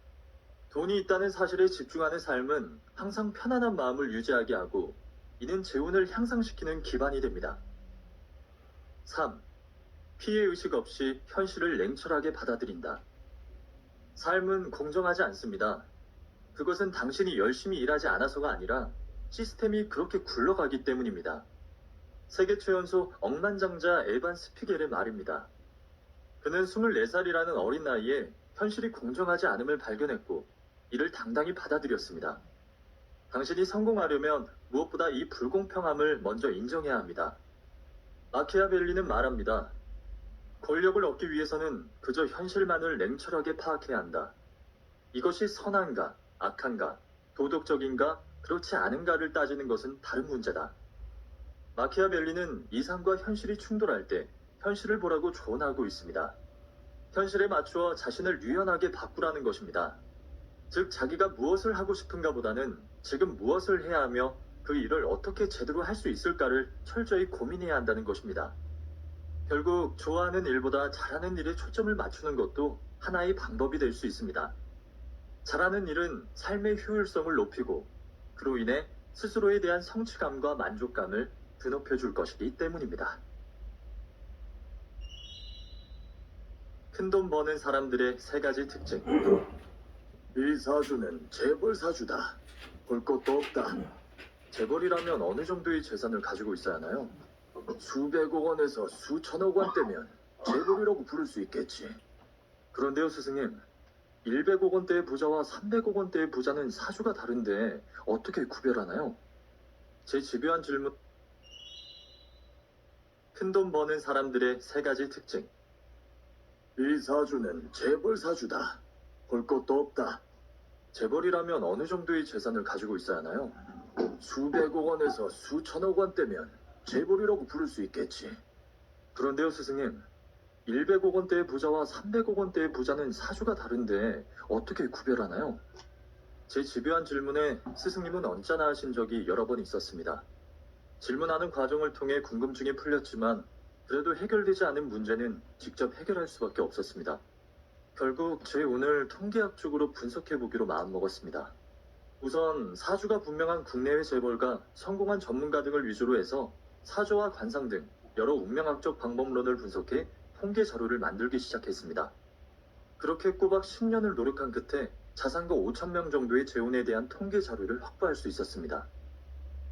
돈이 있다는 사실에 집중하는 삶은 항상 편안한 마음을 유지하게 하고 이는 재운을 향상시키는 기반이 됩니다. 3. 피해의식 없이 현실을 냉철하게 받아들인다. 삶은 공정하지 않습니다. 그것은 당신이 열심히 일하지 않아서가 아니라 시스템이 그렇게 굴러가기 때문입니다. 세계 최연소 억만장자 에반 스피겔의 말입니다. 그는 24살이라는 어린 나이에 현실이 공정하지 않음을 발견했고 이를 당당히 받아들였습니다. 당신이 성공하려면 무엇보다 이 불공평함을 먼저 인정해야 합니다. 마키아벨리는 말합니다. 권력을 얻기 위해서는 그저 현실만을 냉철하게 파악해야 한다. 이것이 선한가, 악한가, 도덕적인가, 그렇지 않은가를 따지는 것은 다른 문제다. 마키아벨리는 이상과 현실이 충돌할 때 현실을 보라고 조언하고 있습니다. 현실에 맞추어 자신을 유연하게 바꾸라는 것입니다. 즉 자기가 무엇을 하고 싶은가 보다는 지금 무엇을 해야 하며 그 일을 어떻게 제대로 할 수 있을까를 철저히 고민해야 한다는 것입니다. 결국 좋아하는 일보다 잘하는 일에 초점을 맞추는 것도 하나의 방법이 될 수 있습니다. 잘하는 일은 삶의 효율성을 높이고 그로 인해 스스로에 대한 성취감과 만족감을 드높여줄 것이기 때문입니다. 큰돈 버는 사람들의 3가지 특징. 이 사주는 재벌 사주다. 볼 것도 없다. 재벌이라면 어느 정도의 재산을 가지고 있어야 하나요? 수백억 원에서 수천억 원대면 재벌이라고 부를 수 있겠지. 그런데요, 스승님. 100억 원대의 부자와 300억 원대의 부자는 사주가 다른데 어떻게 구별하나요? 제 집요한 질문. 큰돈 버는 사람들의 세 가지 특징. 이 사주는 재벌 사주다. 볼 것도 없다. 재벌이라면 어느 정도의 재산을 가지고 있어야 하나요? 수백억 원에서 수천억 원대면 재벌이라고 부를 수 있겠지. 그런데요, 스승님. 100억 원대의 부자와 300억 원대의 부자는 사주가 다른데 어떻게 구별하나요? 제 집요한 질문에 스승님은 언짢아 하신 적이 여러 번 있었습니다. 질문하는 과정을 통해 궁금증이 풀렸지만 그래도 해결되지 않은 문제는 직접 해결할 수밖에 없었습니다. 결국 제 운을 통계학 쪽으로 분석해보기로 마음먹었습니다. 우선 사주가 분명한 국내외 재벌가, 성공한 전문가 등을 위주로 해서 사주와 관상 등 여러 운명학적 방법론을 분석해 통계 자료를 만들기 시작했습니다. 그렇게 꼬박 10년을 노력한 끝에 자산가 5,000명 정도의 재운에 대한 통계 자료를 확보할 수 있었습니다.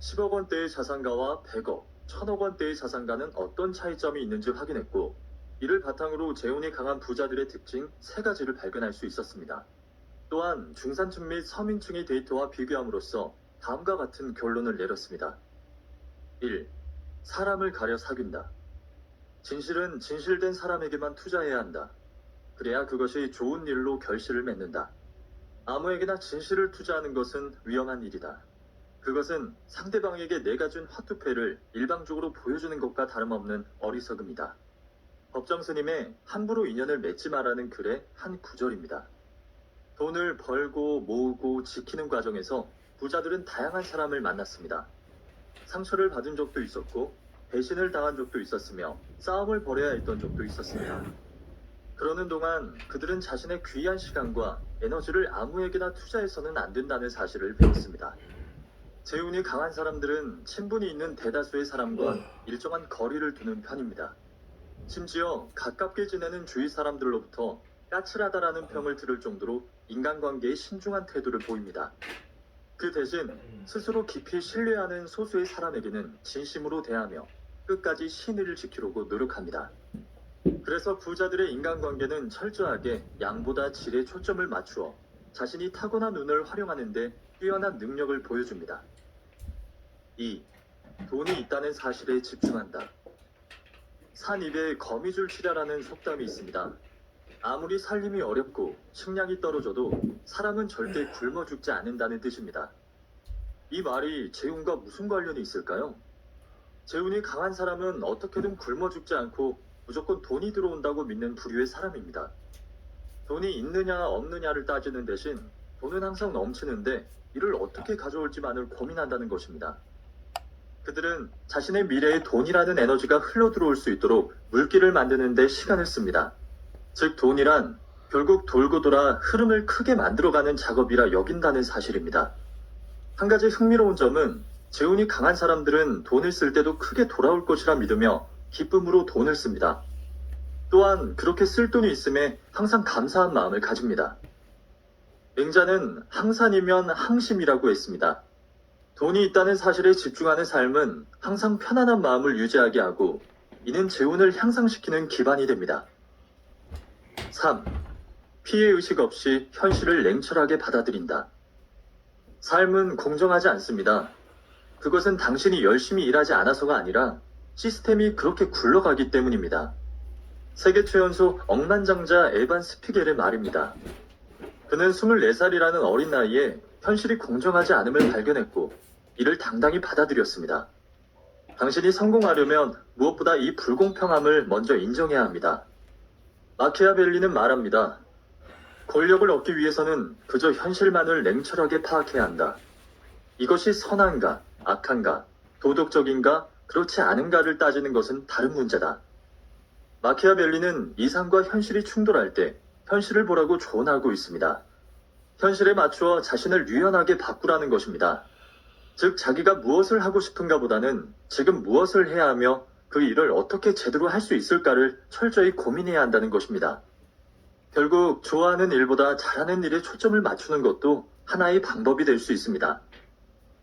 10억 원대의 자산가와 100억, 1000억 원대의 자산가는 어떤 차이점이 있는지 확인했고, 이를 바탕으로 재운이 강한 부자들의 특징 3가지를 발견할 수 있었습니다. 또한 중산층 및 서민층의 데이터와 비교함으로써 다음과 같은 결론을 내렸습니다. 1. 사람을 가려 사귄다. 진실은 진실된 사람에게만 투자해야 한다. 그래야 그것이 좋은 일로 결실을 맺는다. 아무에게나 진실을 투자하는 것은 위험한 일이다. 그것은 상대방에게 내가 준 화투패를 일방적으로 보여주는 것과 다름없는 어리석음이다. 법정 스님의 함부로 인연을 맺지 마라는 글의 한 구절입니다. 돈을 벌고 모으고 지키는 과정에서 부자들은 다양한 사람을 만났습니다. 상처를 받은 적도 있었고 배신을 당한 적도 있었으며 싸움을 벌여야 했던 적도 있었습니다. 그러는 동안 그들은 자신의 귀한 시간과 에너지를 아무에게나 투자해서는 안 된다는 사실을 배웠습니다. 재운이 강한 사람들은 친분이 있는 대다수의 사람과 일정한 거리를 두는 편입니다. 심지어 가깝게 지내는 주위 사람들로부터 까칠하다라는 평을 들을 정도로 인간관계에 신중한 태도를 보입니다. 그 대신 스스로 깊이 신뢰하는 소수의 사람에게는 진심으로 대하며 끝까지 신의를 지키려고 노력합니다. 그래서 부자들의 인간관계는 철저하게 양보다 질에 초점을 맞추어 자신이 타고난 운을 활용하는 데 뛰어난 능력을 보여줍니다. 2. 돈이 있다는 사실에 집중한다. 산 입에 거미줄 치라라는 속담이 있습니다. 아무리 살림이 어렵고 식량이 떨어져도 사람은 절대 굶어 죽지 않는다는 뜻입니다. 이 말이 재운과 무슨 관련이 있을까요? 재운이 강한 사람은 어떻게든 굶어 죽지 않고 무조건 돈이 들어온다고 믿는 부류의 사람입니다. 돈이 있느냐 없느냐를 따지는 대신 돈은 항상 넘치는데 이를 어떻게 가져올지만을 고민한다는 것입니다. 그들은 자신의 미래에 돈이라는 에너지가 흘러들어올 수 있도록 물길을 만드는 데 시간을 씁니다. 즉 돈이란 결국 돌고 돌아 흐름을 크게 만들어가는 작업이라 여긴다는 사실입니다. 한 가지 흥미로운 점은 재운이 강한 사람들은 돈을 쓸 때도 크게 돌아올 것이라 믿으며 기쁨으로 돈을 씁니다. 또한 그렇게 쓸 돈이 있음에 항상 감사한 마음을 가집니다. 맹자는 항산이면 항심이라고 했습니다. 돈이 있다는 사실에 집중하는 삶은 항상 편안한 마음을 유지하게 하고 이는 재운을 향상시키는 기반이 됩니다. 3. 피해의식 없이 현실을 냉철하게 받아들인다. 삶은 공정하지 않습니다. 그것은 당신이 열심히 일하지 않아서가 아니라 시스템이 그렇게 굴러가기 때문입니다. 세계 최연소 억만장자 에반 스피겔의 말입니다. 그는 24살이라는 어린 나이에 현실이 공정하지 않음을 발견했고 이를 당당히 받아들였습니다. 당신이 성공하려면 무엇보다 이 불공평함을 먼저 인정해야 합니다. 마키아벨리는 말합니다. 권력을 얻기 위해서는 그저 현실만을 냉철하게 파악해야 한다. 이것이 선한가, 악한가, 도덕적인가, 그렇지 않은가를 따지는 것은 다른 문제다. 마키아벨리는 이상과 현실이 충돌할 때 현실을 보라고 조언하고 있습니다. 현실에 맞추어 자신을 유연하게 바꾸라는 것입니다. 즉 자기가 무엇을 하고 싶은가 보다는 지금 무엇을 해야 하며 그 일을 어떻게 제대로 할 수 있을까를 철저히 고민해야 한다는 것입니다. 결국 좋아하는 일보다 잘하는 일에 초점을 맞추는 것도 하나의 방법이 될 수 있습니다.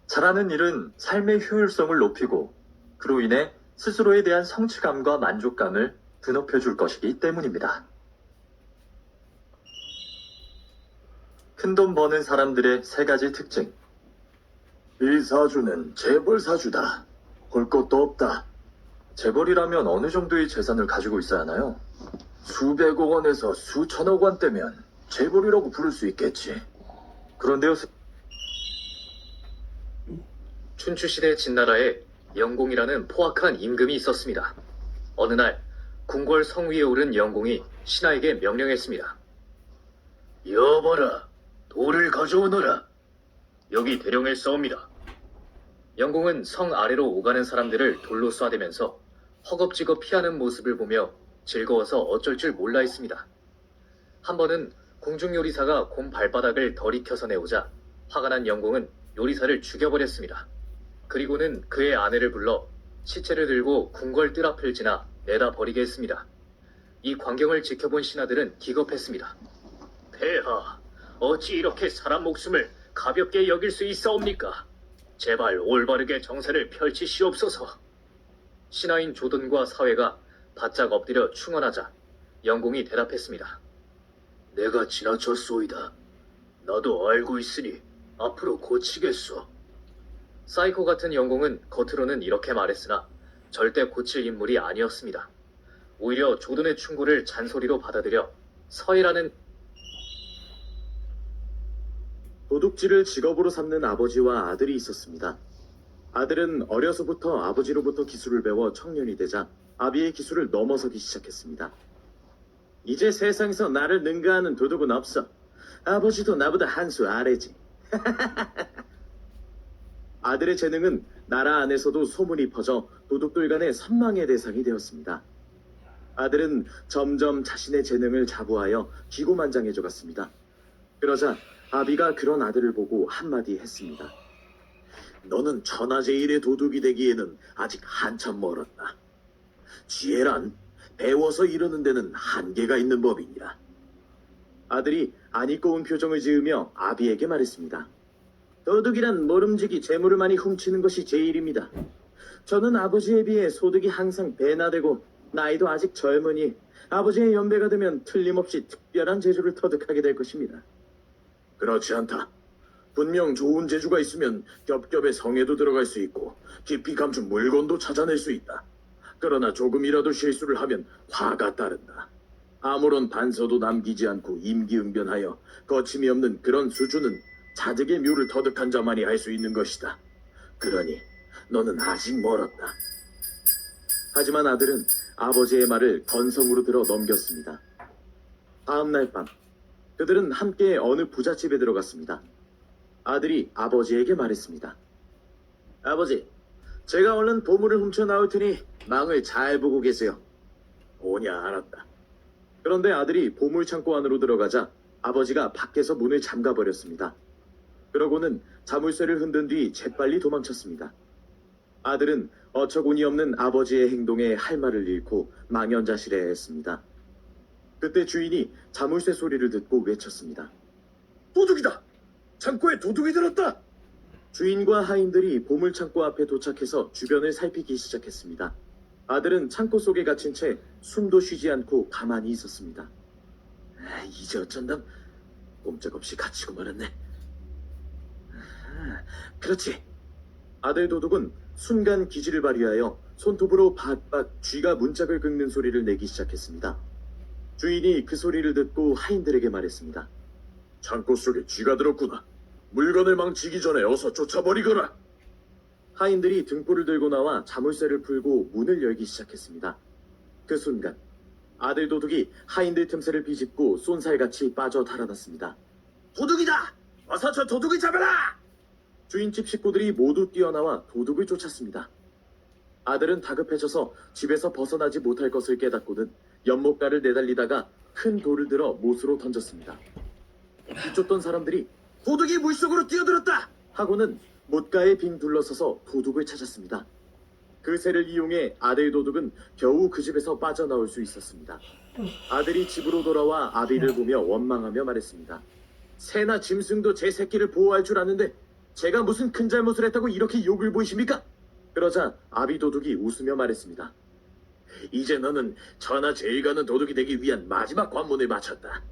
잘하는 일은 삶의 효율성을 높이고 그로 인해 스스로에 대한 성취감과 만족감을 드높여줄 것이기 때문입니다. 큰돈 버는 사람들의 3가지 특징. 이 사주는 재벌 사주다. 볼 것도 없다. 재벌이라면 어느 정도의 재산을 가지고 있어야 하나요? 수백억 원에서 수천억 원대면 재벌이라고 부를 수 있겠지. 그런데요, 춘추시대 진나라에 영공이라는 포악한 임금이 있었습니다. 어느 날 궁궐 성 위에 오른 영공이 신하에게 명령했습니다. 여봐라, 돌을 가져오너라. 여기 대령에 써옵니다. 영공은 성 아래로 오가는 사람들을 돌로 쏴대면서 허겁지겁 피하는 모습을 보며 즐거워서 어쩔 줄 몰라 했습니다. 한 번은 궁중요리사가 곰 발바닥을 덜 익혀서 내오자 화가 난 영공은 요리사를 죽여버렸습니다. 그리고는 그의 아내를 불러 시체를 들고 궁궐 뜰 앞을 지나 내다 버리게 했습니다. 이 광경을 지켜본 신하들은 기겁했습니다. 폐하, 어찌 이렇게 사람 목숨을 가볍게 여길 수 있사옵니까? 제발 올바르게 정세를 펼치시옵소서. 신하인 조던과 사회가 바짝 엎드려 충언하자 영공이 대답했습니다. 내가 지나쳤소이다. 나도 알고 있으니 앞으로 고치겠소. 사이코 같은 영공은 겉으로는 이렇게 말했으나 절대 고칠 인물이 아니었습니다. 오히려 조던의 충고를 잔소리로 받아들여 서해라는 도둑질을 직업으로 삼는 아버지와 아들이 있었습니다. 아들은 어려서부터 아버지로부터 기술을 배워 청년이 되자 아비의 기술을 넘어서기 시작했습니다. 이제 세상에서 나를 능가하는 도둑은 없어. 아버지도 나보다 한 수 아래지. 아들의 재능은 나라 안에서도 소문이 퍼져 도둑들 간의 선망의 대상이 되었습니다. 아들은 점점 자신의 재능을 자부하여 기고만장해져 갔습니다. 그러자 아비가 그런 아들을 보고 한마디 했습니다. 너는 천하제일의 도둑이 되기에는 아직 한참 멀었다. 지혜란 배워서 이루는 데는 한계가 있는 법이니라. 아들이 아니꼬운 표정을 지으며 아비에게 말했습니다. 도둑이란 모름지기 재물을 많이 훔치는 것이 제일입니다. 저는 아버지에 비해 소득이 항상 배나 되고 나이도 아직 젊으니 아버지의 연배가 되면 틀림없이 특별한 재주를 터득하게 될 것입니다. 그렇지 않다. 분명 좋은 재주가 있으면 겹겹의 성에도 들어갈 수 있고 깊이 감춘 물건도 찾아낼 수 있다. 그러나 조금이라도 실수를 하면 화가 따른다. 아무런 단서도 남기지 않고 임기응변하여 거침이 없는 그런 수준은 자득의 묘를 터득한 자만이 할 수 있는 것이다. 그러니 너는 아직 멀었다. 하지만 아들은 아버지의 말을 건성으로 들어 넘겼습니다. 다음 날 밤, 그들은 함께 어느 부잣집에 들어갔습니다. 아들이 아버지에게 말했습니다. 아버지, 제가 얼른 보물을 훔쳐 나올 테니 망을 잘 보고 계세요. 오냐, 알았다. 그런데 아들이 보물 창고 안으로 들어가자 아버지가 밖에서 문을 잠가버렸습니다. 그러고는 자물쇠를 흔든 뒤 재빨리 도망쳤습니다. 아들은 어처구니 없는 아버지의 행동에 할 말을 잃고 망연자실해했습니다. 그때 주인이 자물쇠 소리를 듣고 외쳤습니다. 도둑이다! 창고에 도둑이 들었다! 주인과 하인들이 보물창고 앞에 도착해서 주변을 살피기 시작했습니다. 아들은 창고 속에 갇힌 채 숨도 쉬지 않고 가만히 있었습니다. 이제 어쩐담 꼼짝없이 갇히고 말았네. 그렇지. 아들 도둑은 순간 기지를 발휘하여 손톱으로 박박 쥐가 문짝을 긁는 소리를 내기 시작했습니다. 주인이 그 소리를 듣고 하인들에게 말했습니다. 창고 속에 쥐가 들었구나. 물건을 망치기 전에 어서 쫓아버리거라. 하인들이 등불을 들고 나와 자물쇠를 풀고 문을 열기 시작했습니다. 그 순간 아들 도둑이 하인들 틈새를 비집고 쏜살같이 빠져 달아났습니다. 도둑이다! 어서 저 도둑을 잡아라! 주인집 식구들이 모두 뛰어나와 도둑을 쫓았습니다. 아들은 다급해져서 집에서 벗어나지 못할 것을 깨닫고는 연못가를 내달리다가 큰 돌을 들어 못으로 던졌습니다. 뒤쫓던 사람들이 도둑이 물속으로 뛰어들었다! 하고는 못가에 빙 둘러서서 도둑을 찾았습니다. 그 새를 이용해 아들 도둑은 겨우 그 집에서 빠져나올 수 있었습니다. 아들이 집으로 돌아와 아비를 보며 원망하며 말했습니다. 새나 짐승도 제 새끼를 보호할 줄 아는데 제가 무슨 큰 잘못을 했다고 이렇게 욕을 보이십니까? 그러자 아비 도둑이 웃으며 말했습니다. 이제 너는 천하 제일 가는 도둑이 되기 위한 마지막 관문을 마쳤다.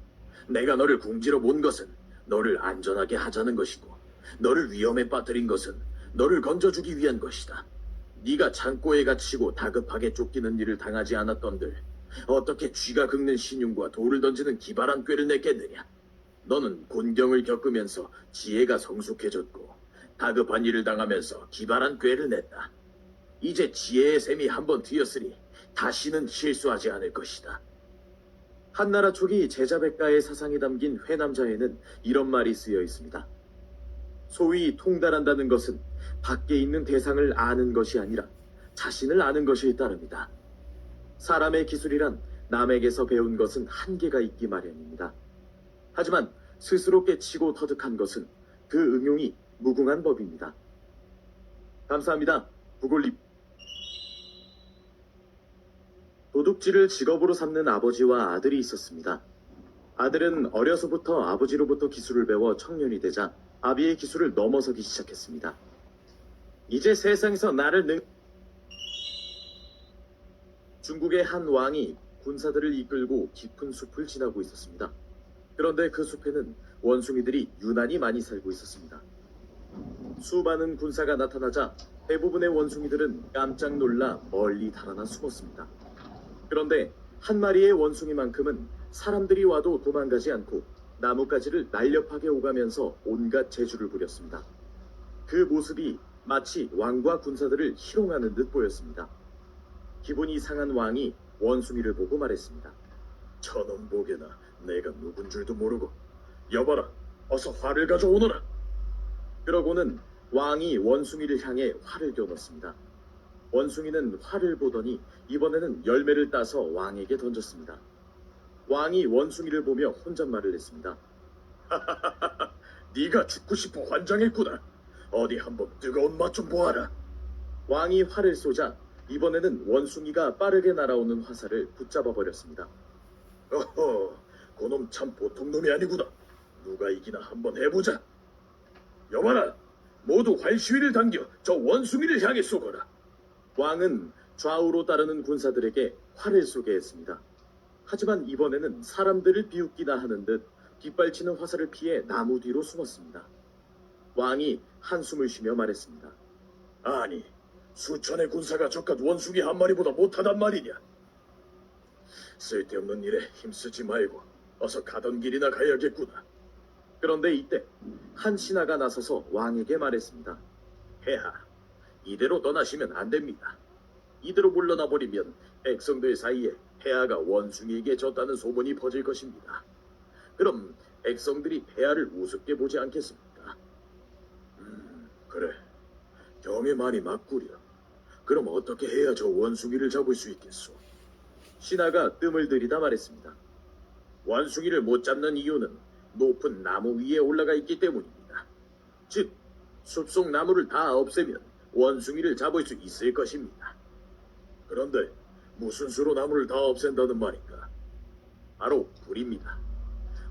내가 너를 궁지로 몬 것은 너를 안전하게 하자는 것이고 너를 위험에 빠뜨린 것은 너를 건져주기 위한 것이다. 네가 창고에 갇히고 다급하게 쫓기는 일을 당하지 않았던들 어떻게 쥐가 긁는 신용과 돌을 던지는 기발한 꾀를 냈겠느냐? 너는 곤경을 겪으면서 지혜가 성숙해졌고 다급한 일을 당하면서 기발한 꾀를 냈다. 이제 지혜의 셈이 한번 트였으니 다시는 실수하지 않을 것이다. 한나라 초기 제자백가의 사상이 담긴 회남자에는 이런 말이 쓰여 있습니다. 소위 통달한다는 것은 밖에 있는 대상을 아는 것이 아니라 자신을 아는 것에 따릅니다. 사람의 기술이란 남에게서 배운 것은 한계가 있기 마련입니다. 하지만 스스로 깨치고 터득한 것은 그 응용이 무궁한 법입니다. 감사합니다. 부골님. 도둑질을 직업으로 삼는 아버지와 아들이 있었습니다. 아들은 어려서부터 아버지로부터 기술을 배워 청년이 되자 아비의 기술을 넘어서기 시작했습니다. 이제 세상에서 중국의 한 왕이 군사들을 이끌고 깊은 숲을 지나고 있었습니다. 그런데 그 숲에는 원숭이들이 유난히 많이 살고 있었습니다. 수많은 군사가 나타나자 대부분의 원숭이들은 깜짝 놀라 멀리 달아나 숨었습니다. 그런데 한 마리의 원숭이만큼은 사람들이 와도 도망가지 않고 나뭇가지를 날렵하게 오가면서 온갖 재주를 부렸습니다. 그 모습이 마치 왕과 군사들을 희롱하는 듯 보였습니다. 기분이 상한 왕이 원숭이를 보고 말했습니다. 저놈 보게나 내가 누군 줄도 모르고. 여봐라, 어서 활을 가져오너라. 그러고는 왕이 원숭이를 향해 활을 겨눴습니다. 원숭이는 활을 보더니 이번에는 열매를 따서 왕에게 던졌습니다. 왕이 원숭이를 보며 혼잣말을 했습니다. 네가 죽고 싶어 환장했구나. 어디 한번 뜨거운 맛 좀 보아라. 왕이 활을 쏘자 이번에는 원숭이가 빠르게 날아오는 화살을 붙잡아 버렸습니다. 어허, 그놈 참 보통 놈이 아니구나. 누가 이기나 한번 해보자. 여봐라, 모두 활시위를 당겨 저 원숭이를 향해 쏘거라. 왕은 좌우로 따르는 군사들에게 활을 쏘게 했습니다. 하지만 이번에는 사람들을 비웃기나 하는 듯 뒷발치는 화살을 피해 나무 뒤로 숨었습니다. 왕이 한숨을 쉬며 말했습니다. 아니, 수천의 군사가 저깟 원숭이 한 마리보다 못하단 말이냐. 쓸데없는 일에 힘쓰지 말고 어서 가던 길이나 가야겠구나. 그런데 이때 한 신하가 나서서 왕에게 말했습니다. 폐하, 이대로 떠나시면 안 됩니다. 이대로 물러나 버리면 백성들 사이에 폐하가 원숭이에게 졌다는 소문이 퍼질 것입니다. 그럼 백성들이 폐하를 우습게 보지 않겠습니까? 그래. 경의 말이 맞구려. 그럼 어떻게 해야 저 원숭이를 잡을 수 있겠소? 신하가 뜸을 들이다 말했습니다. 원숭이를 못 잡는 이유는 높은 나무 위에 올라가 있기 때문입니다. 즉, 숲속 나무를 다 없애면 원숭이를 잡을 수 있을 것입니다. 그런데 무슨 수로 나무를 다 없앤다는 말인가? 바로 불입니다.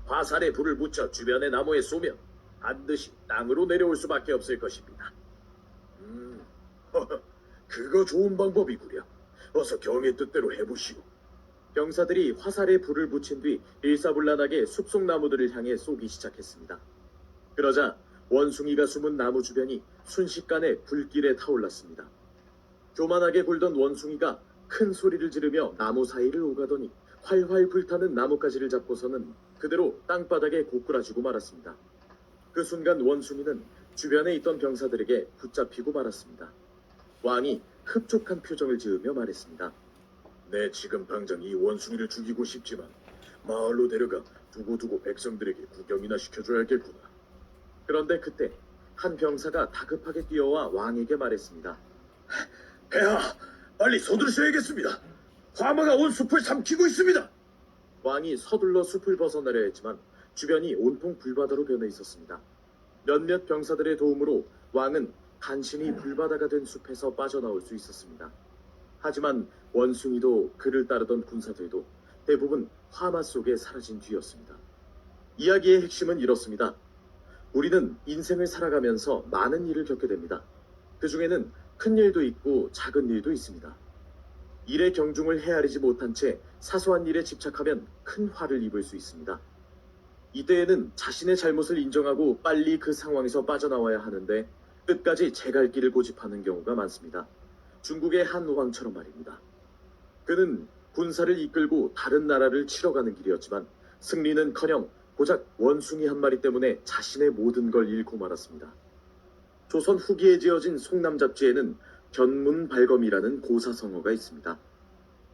화살에 불을 붙여 주변의 나무에 쏘면 반드시 땅으로 내려올 수밖에 없을 것입니다. 그거 좋은 방법이구려. 어서 경의 뜻대로 해보시오. 병사들이 화살에 불을 붙인 뒤 일사불란하게 숲속 나무들을 향해 쏘기 시작했습니다. 그러자 원숭이가 숨은 나무 주변이 순식간에 불길에 타올랐습니다. 교만하게 굴던 원숭이가 큰 소리를 지르며 나무 사이를 오가더니 활활 불타는 나뭇가지를 잡고서는 그대로 땅바닥에 고꾸라지고 말았습니다. 그 순간 원숭이는 주변에 있던 병사들에게 붙잡히고 말았습니다. 왕이 흡족한 표정을 지으며 말했습니다. 내 지금 당장 이 원숭이를 죽이고 싶지만 마을로 데려가 두고두고 백성들에게 구경이나 시켜줘야겠구나. 그런데 그때 한 병사가 다급하게 뛰어와 왕에게 말했습니다. 폐하, 빨리 서두르셔야겠습니다. 화마가 온 숲을 삼키고 있습니다. 왕이 서둘러 숲을 벗어나려 했지만 주변이 온통 불바다로 변해 있었습니다. 몇몇 병사들의 도움으로 왕은 간신히 불바다가 된 숲에서 빠져나올 수 있었습니다. 하지만 원숭이도 그를 따르던 군사들도 대부분 화마 속에 사라진 뒤였습니다. 이야기의 핵심은 이렇습니다. 우리는 인생을 살아가면서 많은 일을 겪게 됩니다. 그 중에는 큰 일도 있고 작은 일도 있습니다. 일의 경중을 헤아리지 못한 채 사소한 일에 집착하면 큰 화를 입을 수 있습니다. 이때에는 자신의 잘못을 인정하고 빨리 그 상황에서 빠져나와야 하는데 끝까지 제 갈 길을 고집하는 경우가 많습니다. 중국의 한 왕처럼 말입니다. 그는 군사를 이끌고 다른 나라를 치러가는 길이었지만 승리는커녕 고작 원숭이 한 마리 때문에 자신의 모든 걸 잃고 말았습니다. 조선 후기에 지어진 송남 잡지에는 견문발검이라는 고사성어가 있습니다.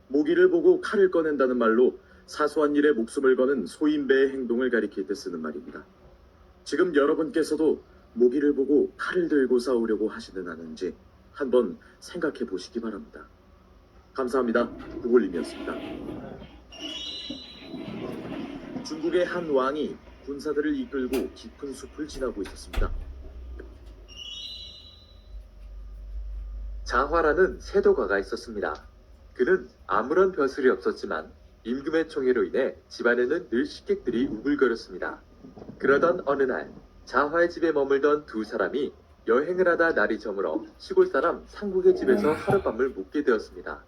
모기를 보고 칼을 꺼낸다는 말로 사소한 일에 목숨을 거는 소인배의 행동을 가리킬 때 쓰는 말입니다. 지금 여러분께서도 모기를 보고 칼을 들고 싸우려고 하시는 않은지 한번 생각해 보시기 바랍니다. 감사합니다. 구골림이었습니다. 중국의 한 왕이 군사들을 이끌고 깊은 숲을 지나고 있었습니다. 자화라는 세도가가 있었습니다. 그는 아무런 벼슬이 없었지만 임금의 총애로 인해 집안에는 늘 식객들이 우글거렸습니다. 그러던 어느 날 자화의 집에 머물던 두 사람이 여행을 하다 날이 저물어 시골 사람 상국의 집에서 하룻밤을 묵게 되었습니다.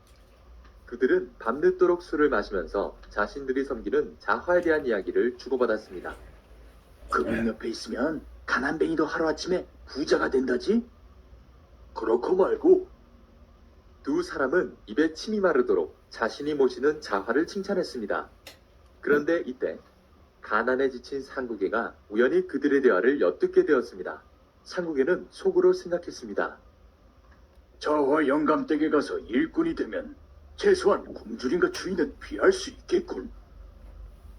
그들은 밤늦도록 술을 마시면서 자신들이 섬기는 자화에 대한 이야기를 주고받았습니다. 그분 옆에 있으면 가난뱅이도 하루아침에 부자가 된다지? 그렇고 말고. 두 사람은 입에 침이 마르도록 자신이 모시는 자화를 칭찬했습니다. 그런데 이때 가난에 지친 상국이가 우연히 그들의 대화를 엿듣게 되었습니다. 상국이는 속으로 생각했습니다. 자화 영감댁에 가서 일꾼이 되면 최소한 굶주림과 추위는 피할 수 있겠군.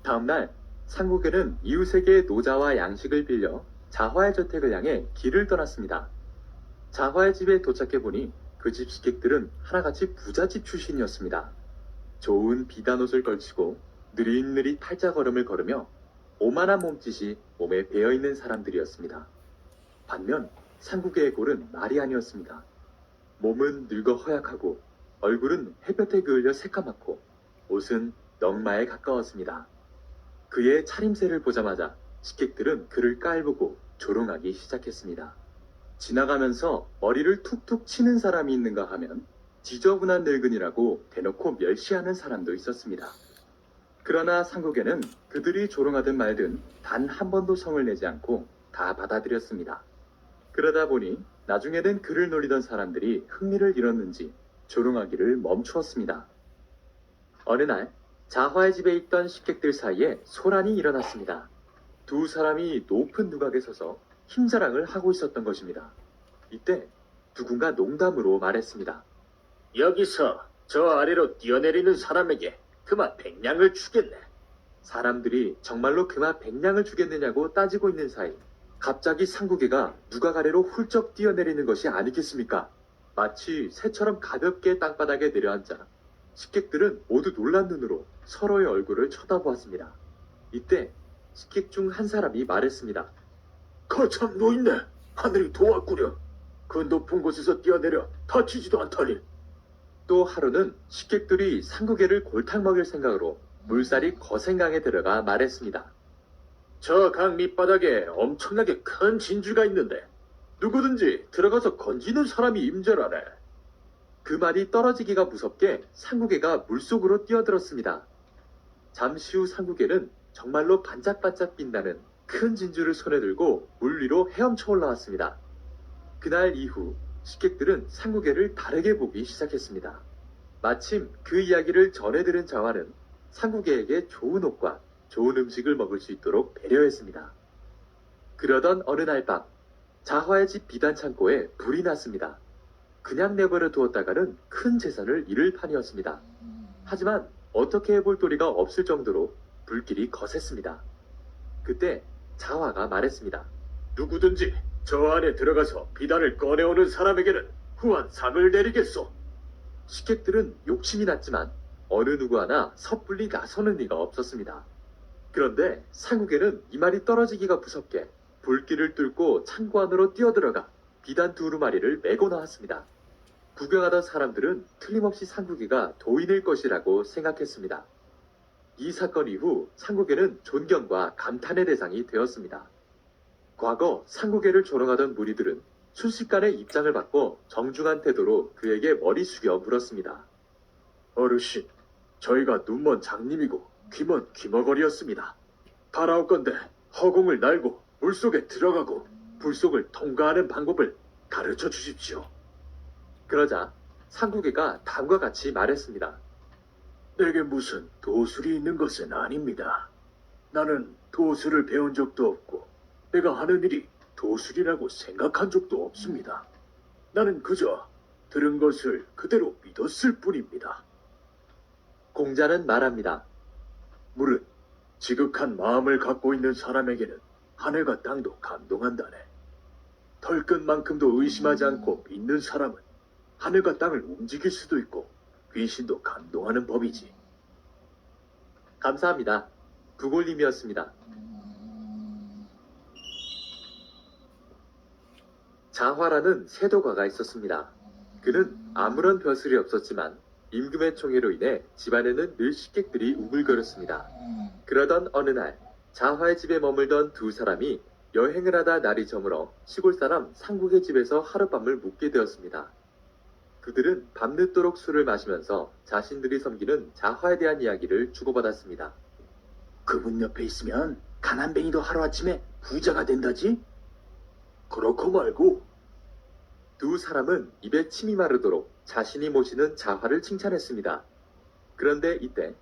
다음날 상국이는 이웃에게 노자와 양식을 빌려 자화의 저택을 향해 길을 떠났습니다. 자화의 집에 도착해보니 그 집 식객들은 하나같이 부잣집 출신이었습니다. 좋은 비단 옷을 걸치고 느릿느릿 팔자걸음을 걸으며 오만한 몸짓이 몸에 배어있는 사람들이었습니다. 반면 상국의 꼴은 말이 아니었습니다. 몸은 늙어 허약하고 얼굴은 햇볕에 그을려 새까맣고 옷은 넝마에 가까웠습니다. 그의 차림새를 보자마자 식객들은 그를 깔보고 조롱하기 시작했습니다. 지나가면서 머리를 툭툭 치는 사람이 있는가 하면 지저분한 늙은이라고 대놓고 멸시하는 사람도 있었습니다. 그러나 상국에는 그들이 조롱하든 말든 단 한 번도 성을 내지 않고 다 받아들였습니다. 그러다 보니 나중에는 그를 노리던 사람들이 흥미를 잃었는지 조롱하기를 멈추었습니다. 어느 날 자화의 집에 있던 식객들 사이에 소란이 일어났습니다. 두 사람이 높은 누각에 서서 힘자랑을 하고 있었던 것입니다. 이때 누군가 농담으로 말했습니다. 여기서 저 아래로 뛰어내리는 사람에게 그만 100냥을 주겠네. 사람들이 정말로 그마 100냥을 주겠느냐고 따지고 있는 사이 갑자기 상국이가 누각 아래로 훌쩍 뛰어내리는 것이 아니겠습니까? 마치 새처럼 가볍게 땅바닥에 내려앉자 식객들은 모두 놀란 눈으로 서로의 얼굴을 쳐다보았습니다. 이때 식객 중 한 사람이 말했습니다. 거참 노인네, 하늘이 도왔구려. 그 높은 곳에서 뛰어내려 다치지도 않다니. 또 하루는 식객들이 상국이를 골탕 먹일 생각으로 물살이 거센강에 들어가 말했습니다. 저 강 밑바닥에 엄청나게 큰 진주가 있는데 누구든지 들어가서 건지는 사람이 임절하네. 그 말이 떨어지기가 무섭게 상국이가 물속으로 뛰어들었습니다. 잠시 후 상국이는 정말로 반짝반짝 빛나는 큰 진주를 손에 들고 물 위로 헤엄쳐 올라왔습니다. 그날 이후 식객들은 상국이를 다르게 보기 시작했습니다. 마침 그 이야기를 전해 들은 자화는 상국이에게 좋은 옷과 좋은 음식을 먹을 수 있도록 배려했습니다. 그러던 어느 날 밤 자화의 집 비단 창고에 불이 났습니다. 그냥 내버려 두었다가는 큰 재산을 잃을 판이었습니다. 하지만 어떻게 해볼 도리가 없을 정도로 불길이 거셌습니다. 그때 자화가 말했습니다. 누구든지 저 안에 들어가서 비단을 꺼내오는 사람에게는 후한 상을 내리겠소. 식객들은 욕심이 났지만 어느 누구 하나 섣불리 나서는 이가 없었습니다. 그런데 상국에는 이 말이 떨어지기가 무섭게 불길을 뚫고 창고 안으로 뛰어들어가 비단 두루마리를 메고 나왔습니다. 구경하던 사람들은 틀림없이 상국이가 도인일 것이라고 생각했습니다. 이 사건 이후 상국에는 존경과 감탄의 대상이 되었습니다. 과거 상국에를 조롱하던 무리들은 순식간에 입장을 바꿔 정중한 태도로 그에게 머리 숙여 물었습니다. 어르신, 저희가 눈먼 장님이고 귀먼 귀머거리였습니다. 바라옵건대 허공을 날고 물속에 들어가고 불속을 통과하는 방법을 가르쳐 주십시오. 그러자 상국이가 다음과 같이 말했습니다. 내게 무슨 도술이 있는 것은 아닙니다. 나는 도술을 배운 적도 없고 내가 하는 일이 도술이라고 생각한 적도 없습니다. 나는 그저 들은 것을 그대로 믿었을 뿐입니다. 공자는 말합니다. 물은 지극한 마음을 갖고 있는 사람에게는 하늘과 땅도 감동한다네. 털끝만큼도 의심하지 않고 믿는 사람은 하늘과 땅을 움직일 수도 있고 귀신도 감동하는 법이지. 감사합니다. 부골님이었습니다. 자화라는 세도가가 있었습니다. 그는 아무런 벼슬이 없었지만 임금의 총애로 인해 집안에는 늘 식객들이 우글거렸습니다. 그러던 어느 날 자화의 집에 머물던 두 사람이 여행을 하다 날이 저물어 시골 사람 상국의 집에서 하룻밤을 묵게 되었습니다. 그들은 밤늦도록 술을 마시면서 자신들이 섬기는 자화에 대한 이야기를 주고받았습니다. 그분 옆에 있으면 가난뱅이도 하루아침에 부자가 된다지? 그렇고 말고 두 사람은 입에 침이 마르도록 자신이 모시는 자화를 칭찬했습니다. 그런데 이때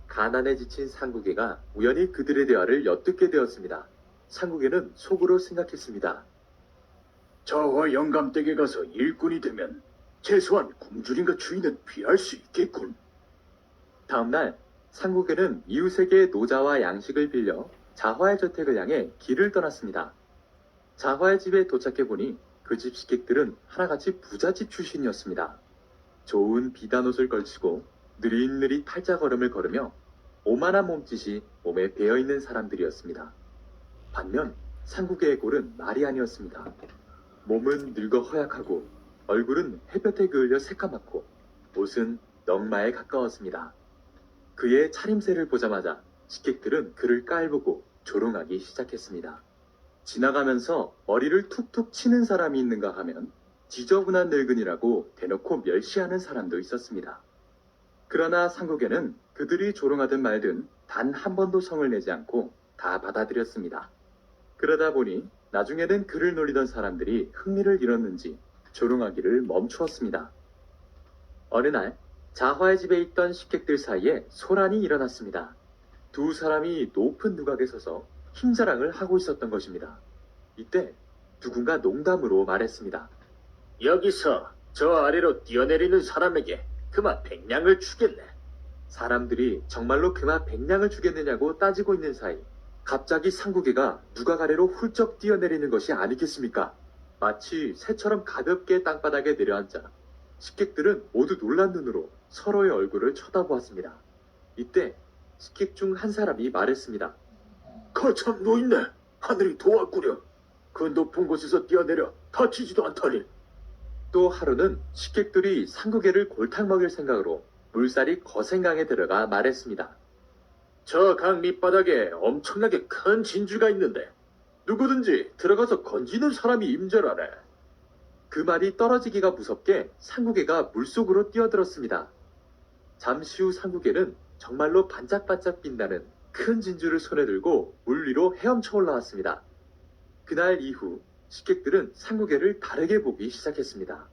가난에 지친 상국이가 우연히 그들의 대화를 엿듣게 되었습니다. 상국이는 속으로 생각했습니다. 자화 영감댁에 가서 일꾼이 되면 최소한 굶주림과 추위는 피할 수 있겠군. 다음날 상국이는 이웃에게 노자와 양식을 빌려 자화의 저택을 향해 길을 떠났습니다. 자화의 집에 도착해 보니 그 집 식객들은 하나같이 부잣집 출신이었습니다. 좋은 비단 옷을 걸치고 느릿느릿 팔자걸음을 걸으며 오만한 몸짓이 몸에 배어있는 사람들이었습니다. 반면 상국의 골은 말이 아니었습니다. 몸은 늙어 허약하고 얼굴은 햇볕에 그을려 새까맣고 옷은 넝마에 가까웠습니다. 그의 차림새를 보자마자 식객들은 그를 깔보고 조롱하기 시작했습니다. 지나가면서 머리를 툭툭 치는 사람이 있는가 하면 지저분한 늙은이라고 대놓고 멸시하는 사람도 있었습니다. 그러나 상국에는 그들이 조롱하든 말든 단 한 번도 성을 내지 않고 다 받아들였습니다. 그러다 보니 나중에는 그를 놀리던 사람들이 흥미를 잃었는지 조롱하기를 멈추었습니다. 어느 날 자화의 집에 있던 식객들 사이에 소란이 일어났습니다. 두 사람이 높은 누각에 서서 힘자랑을 하고 있었던 것입니다. 이때 누군가 농담으로 말했습니다. 여기서 저 아래로 뛰어내리는 사람에게 그만 100냥을 주겠네. 사람들이 정말로 그마 100냥을 주겠느냐고 따지고 있는 사이 갑자기 상국이가 누각 아래로 훌쩍 뛰어내리는 것이 아니겠습니까? 마치 새처럼 가볍게 땅바닥에 내려앉아 식객들은 모두 놀란 눈으로 서로의 얼굴을 쳐다보았습니다. 이때 식객 중 한 사람이 말했습니다. 거참 노인네, 하늘이 도왔구려. 그 높은 곳에서 뛰어내려 다치지도 않다니. 또 하루는 식객들이 상국이를 골탕 먹일 생각으로 물살이 거센강에 들어가 말했습니다. 저 강 밑바닥에 엄청나게 큰 진주가 있는데 누구든지 들어가서 건지는 사람이 임절하네. 그 말이 떨어지기가 무섭게 상국이가 물속으로 뛰어들었습니다. 잠시 후 상국이는 정말로 반짝반짝 빛나는 큰 진주를 손에 들고 물 위로 헤엄쳐 올라왔습니다. 그날 이후 식객들은 상국이를 다르게 보기 시작했습니다.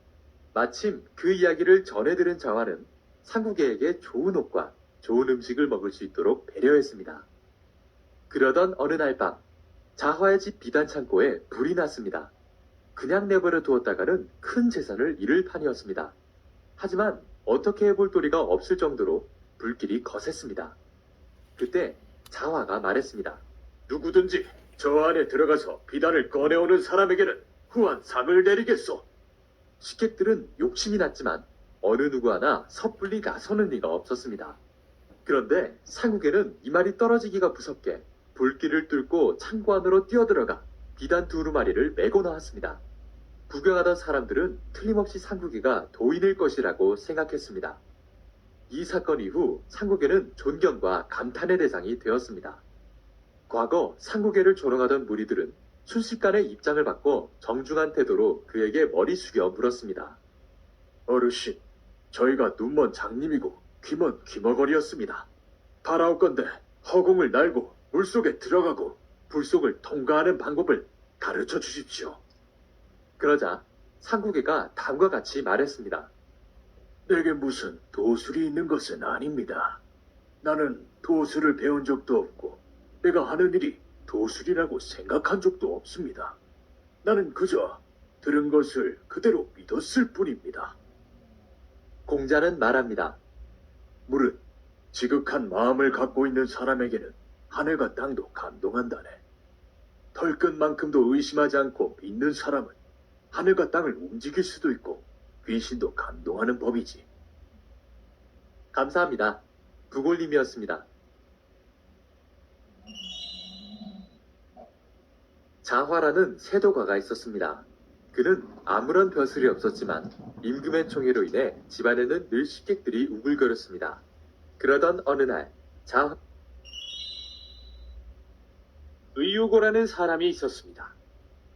마침 그 이야기를 전해 들은 자화는 상국이에게 좋은 옷과 좋은 음식을 먹을 수 있도록 배려했습니다. 그러던 어느 날 밤 자화의 집 비단 창고에 불이 났습니다. 그냥 내버려 두었다가는 큰 재산을 잃을 판이었습니다. 하지만 어떻게 해볼 도리가 없을 정도로 불길이 거셌습니다. 그때 자화가 말했습니다. 누구든지 저 안에 들어가서 비단을 꺼내오는 사람에게는 후한 상을 내리겠소. 식객들은 욕심이 났지만 어느 누구 하나 섣불리 나서는 이가 없었습니다. 그런데 상국에는 이 말이 떨어지기가 무섭게 불길을 뚫고 창고 안으로 뛰어들어가 비단 두루마리를 메고 나왔습니다. 구경하던 사람들은 틀림없이 상국이가 도인일 것이라고 생각했습니다. 이 사건 이후 상국에는 존경과 감탄의 대상이 되었습니다. 과거 상국에를 조롱하던 무리들은 순식간에 입장을 바꿔 정중한 태도로 그에게 머리 숙여 물었습니다. 어르신, 저희가 눈먼 장님이고 귀먼 귀머거리였습니다. 바라옵건대 허공을 날고 물속에 들어가고 불속을 통과하는 방법을 가르쳐 주십시오. 그러자 상국이가 다음과 같이 말했습니다. 내게 무슨 도술이 있는 것은 아닙니다. 나는 도술을 배운 적도 없고 내가 하는 일이 도술이라고 생각한 적도 없습니다. 나는 그저 들은 것을 그대로 믿었을 뿐입니다. 공자는 말합니다. 물은 지극한 마음을 갖고 있는 사람에게는 하늘과 땅도 감동한다네. 털끝만큼도 의심하지 않고 믿는 사람은 하늘과 땅을 움직일 수도 있고 귀신도 감동하는 법이지. 감사합니다. 부골님이었습니다. 자화라는 세도가가 있었습니다. 그는 아무런 벼슬이 없었지만 임금의 총애로 인해 집안에는 늘 식객들이 우글거렸습니다. 그러던 어느 날 의유고라는 사람이 있었습니다.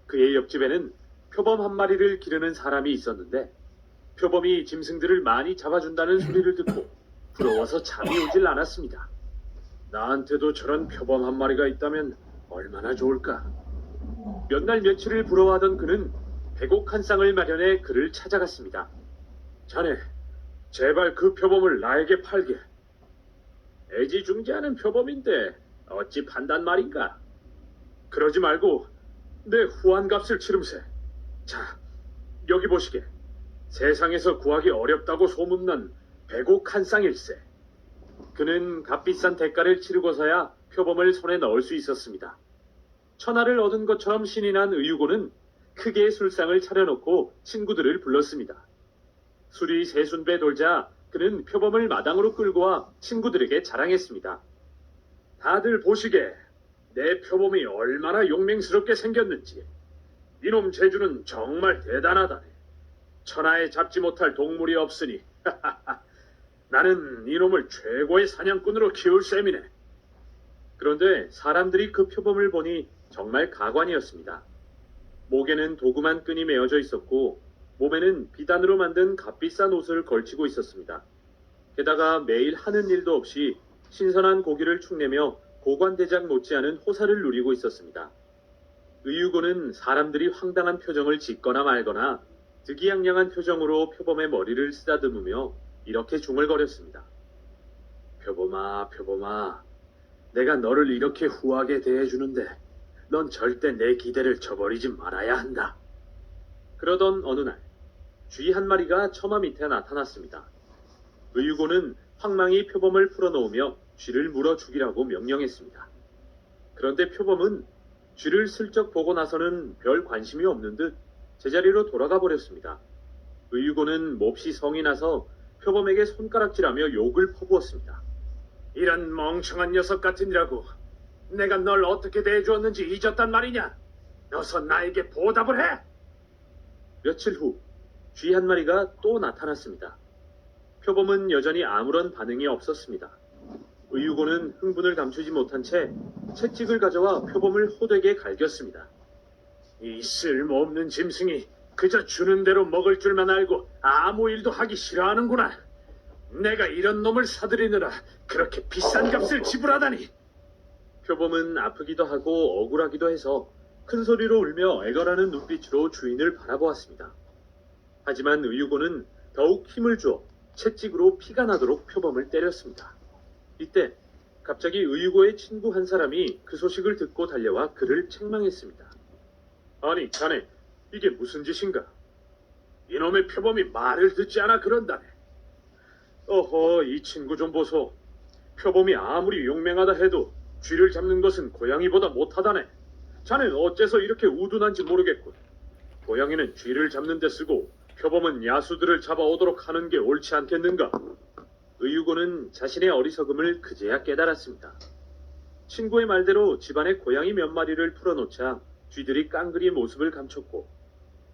그의 옆집에는 표범 한 마리를 기르는 사람이 있었는데 표범이 짐승들을 많이 잡아준다는 소리를 듣고 부러워서 잠이 오질 않았습니다. 나한테도 저런 표범 한 마리가 있다면 얼마나 좋을까. 몇 날 며칠을 부러워하던 그는 백옥 한 쌍을 마련해 그를 찾아갔습니다. 자네, 제발 그 표범을 나에게 팔게. 애지중지하는 표범인데 어찌 판단 말인가? 그러지 말고 내 후한값을 치름세. 자, 여기 보시게. 세상에서 구하기 어렵다고 소문난 백옥 한 쌍일세. 그는 값비싼 대가를 치르고서야 표범을 손에 넣을 수 있었습니다. 천하를 얻은 것처럼 신이 난 의유고는 크게 술상을 차려놓고 친구들을 불렀습니다. 술이 세순배 돌자 그는 표범을 마당으로 끌고 와 친구들에게 자랑했습니다. 다들 보시게. 내 표범이 얼마나 용맹스럽게 생겼는지. 이놈 재주는 정말 대단하다네. 천하에 잡지 못할 동물이 없으니 나는 이놈을 최고의 사냥꾼으로 키울 셈이네. 그런데 사람들이 그 표범을 보니 정말 가관이었습니다. 목에는 도구만 끈이 메어져 있었고 몸에는 비단으로 만든 값비싼 옷을 걸치고 있었습니다. 게다가 매일 하는 일도 없이 신선한 고기를 축내며 고관대장 못지않은 호사를 누리고 있었습니다. 의유고는 사람들이 황당한 표정을 짓거나 말거나 득이양양한 표정으로 표범의 머리를 쓰다듬으며 이렇게 중얼거렸습니다. 표범아, 표범아, 내가 너를 이렇게 후하게 대해주는데 넌 절대 내 기대를 저버리지 말아야 한다. 그러던 어느 날, 쥐 한 마리가 처마 밑에 나타났습니다. 의유고는 황망히 표범을 풀어놓으며 쥐를 물어 죽이라고 명령했습니다. 그런데 표범은 쥐를 슬쩍 보고 나서는 별 관심이 없는 듯 제자리로 돌아가 버렸습니다. 의유고는 몹시 성이 나서 표범에게 손가락질하며 욕을 퍼부었습니다. 이런 멍청한 녀석 같으니라고. 내가 널 어떻게 대해주었는지 잊었단 말이냐? 어서 나에게 보답을 해! 며칠 후, 쥐 한 마리가 또 나타났습니다. 표범은 여전히 아무런 반응이 없었습니다. 의유고는 흥분을 감추지 못한 채 채찍을 가져와 표범을 호되게 갈겼습니다. 이 쓸모없는 짐승이 그저 주는 대로 먹을 줄만 알고 아무 일도 하기 싫어하는구나. 내가 이런 놈을 사들이느라 그렇게 비싼 값을 지불하다니. 표범은 아프기도 하고 억울하기도 해서 큰 소리로 울며 애걸하는 눈빛으로 주인을 바라보았습니다. 하지만 의유고는 더욱 힘을 주어 채찍으로 피가 나도록 표범을 때렸습니다. 이때 갑자기 의유고의 친구 한 사람이 그 소식을 듣고 달려와 그를 책망했습니다. 아니 자네, 이게 무슨 짓인가? 이놈의 표범이 말을 듣지 않아 그런다네. 어허, 이 친구 좀 보소. 표범이 아무리 용맹하다 해도 쥐를 잡는 것은 고양이보다 못하다네. 자넨 어째서 이렇게 우둔한지 모르겠군. 고양이는 쥐를 잡는 데 쓰고 표범은 야수들을 잡아오도록 하는 게 옳지 않겠는가? 의유고는 자신의 어리석음을 그제야 깨달았습니다. 친구의 말대로 집안에 고양이 몇 마리를 풀어놓자 쥐들이 깡그리 모습을 감췄고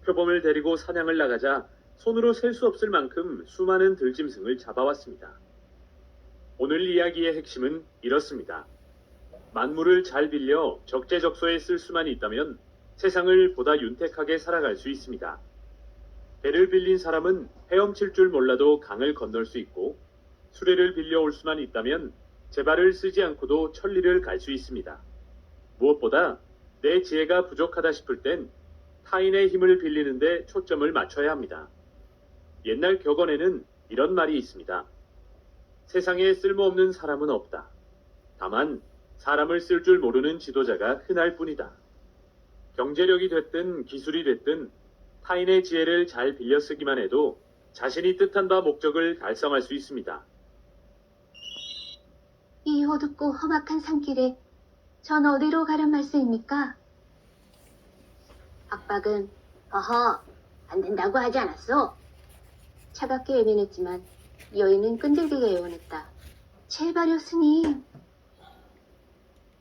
표범을 데리고 사냥을 나가자 손으로 셀 수 없을 만큼 수많은 들짐승을 잡아왔습니다. 오늘 이야기의 핵심은 이렇습니다. 만물을 잘 빌려 적재적소에 쓸 수만 있다면 세상을 보다 윤택하게 살아갈 수 있습니다. 배를 빌린 사람은 헤엄칠 줄 몰라도 강을 건널 수 있고 수레를 빌려올 수만 있다면 제 발을 쓰지 않고도 천리를 갈 수 있습니다. 무엇보다 내 지혜가 부족하다 싶을 땐 타인의 힘을 빌리는데 초점을 맞춰야 합니다. 옛날 격언에는 이런 말이 있습니다. 세상에 쓸모없는 사람은 없다. 다만 사람을 쓸 줄 모르는 지도자가 흔할 뿐이다. 경제력이 됐든 기술이 됐든 타인의 지혜를 잘 빌려 쓰기만 해도 자신이 뜻한 바 목적을 달성할 수 있습니다. 이 어둡고 험악한 산길에 전 어디로 가란 말씀입니까? 박박은 어허, 안 된다고 하지 않았어? 차갑게 외면했지만 여인은 끈질기게 애원했다. 제발요, 스님.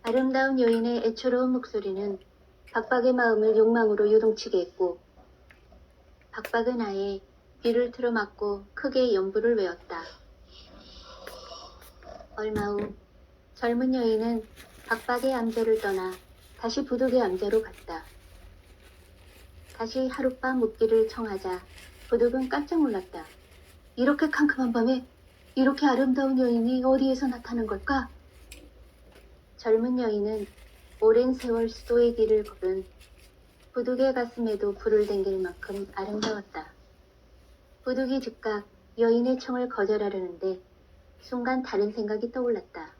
아름다운 여인의 애처로운 목소리는 박박의 마음을 욕망으로 요동치게 했고 박박은 아예 귀를 틀어막고 크게 연부를 외웠다. 얼마 후 젊은 여인은 박박의 암자를 떠나 다시 부득의 암자로 갔다. 다시 하룻밤 묵기를 청하자 부득은 깜짝 놀랐다. 이렇게 캄캄한 밤에 이렇게 아름다운 여인이 어디에서 나타난 걸까? 젊은 여인은 오랜 세월 수도의 길을 걸은 부득의 가슴에도 불을 댕길 만큼 아름다웠다. 부득이 즉각 여인의 청을 거절하려는데 순간 다른 생각이 떠올랐다.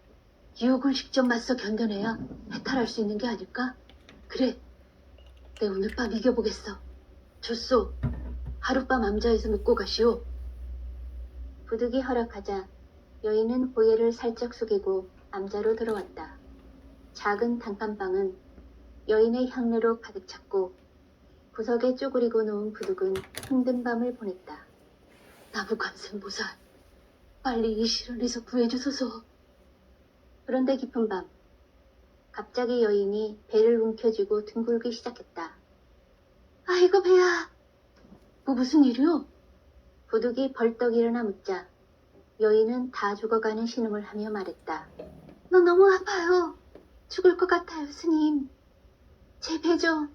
유혹을 직접 맞서 견뎌내야 해탈할 수 있는 게 아닐까? 그래, 내 오늘 밤 이겨보겠어. 좋소, 하룻밤 암자에서 묵고 가시오. 부득이 허락하자 여인은 고개를 살짝 숙이고 암자로 들어왔다. 작은 단칸방은 여인의 향내로 가득 찼고 구석에 쪼그리고 누운 부득은 힘든 밤을 보냈다. 나무관생보살, 빨리 이 시련에서 구해주소서. 그런데 깊은 밤, 갑자기 여인이 배를 움켜쥐고 둥글기 시작했다. 아이고 배야, 뭐 무슨 일이오? 부득이 벌떡 일어나 묻자 여인은 다 죽어가는 신음을 하며 말했다. 너 너무 아파요. 죽을 것 같아요, 스님. 제 배 좀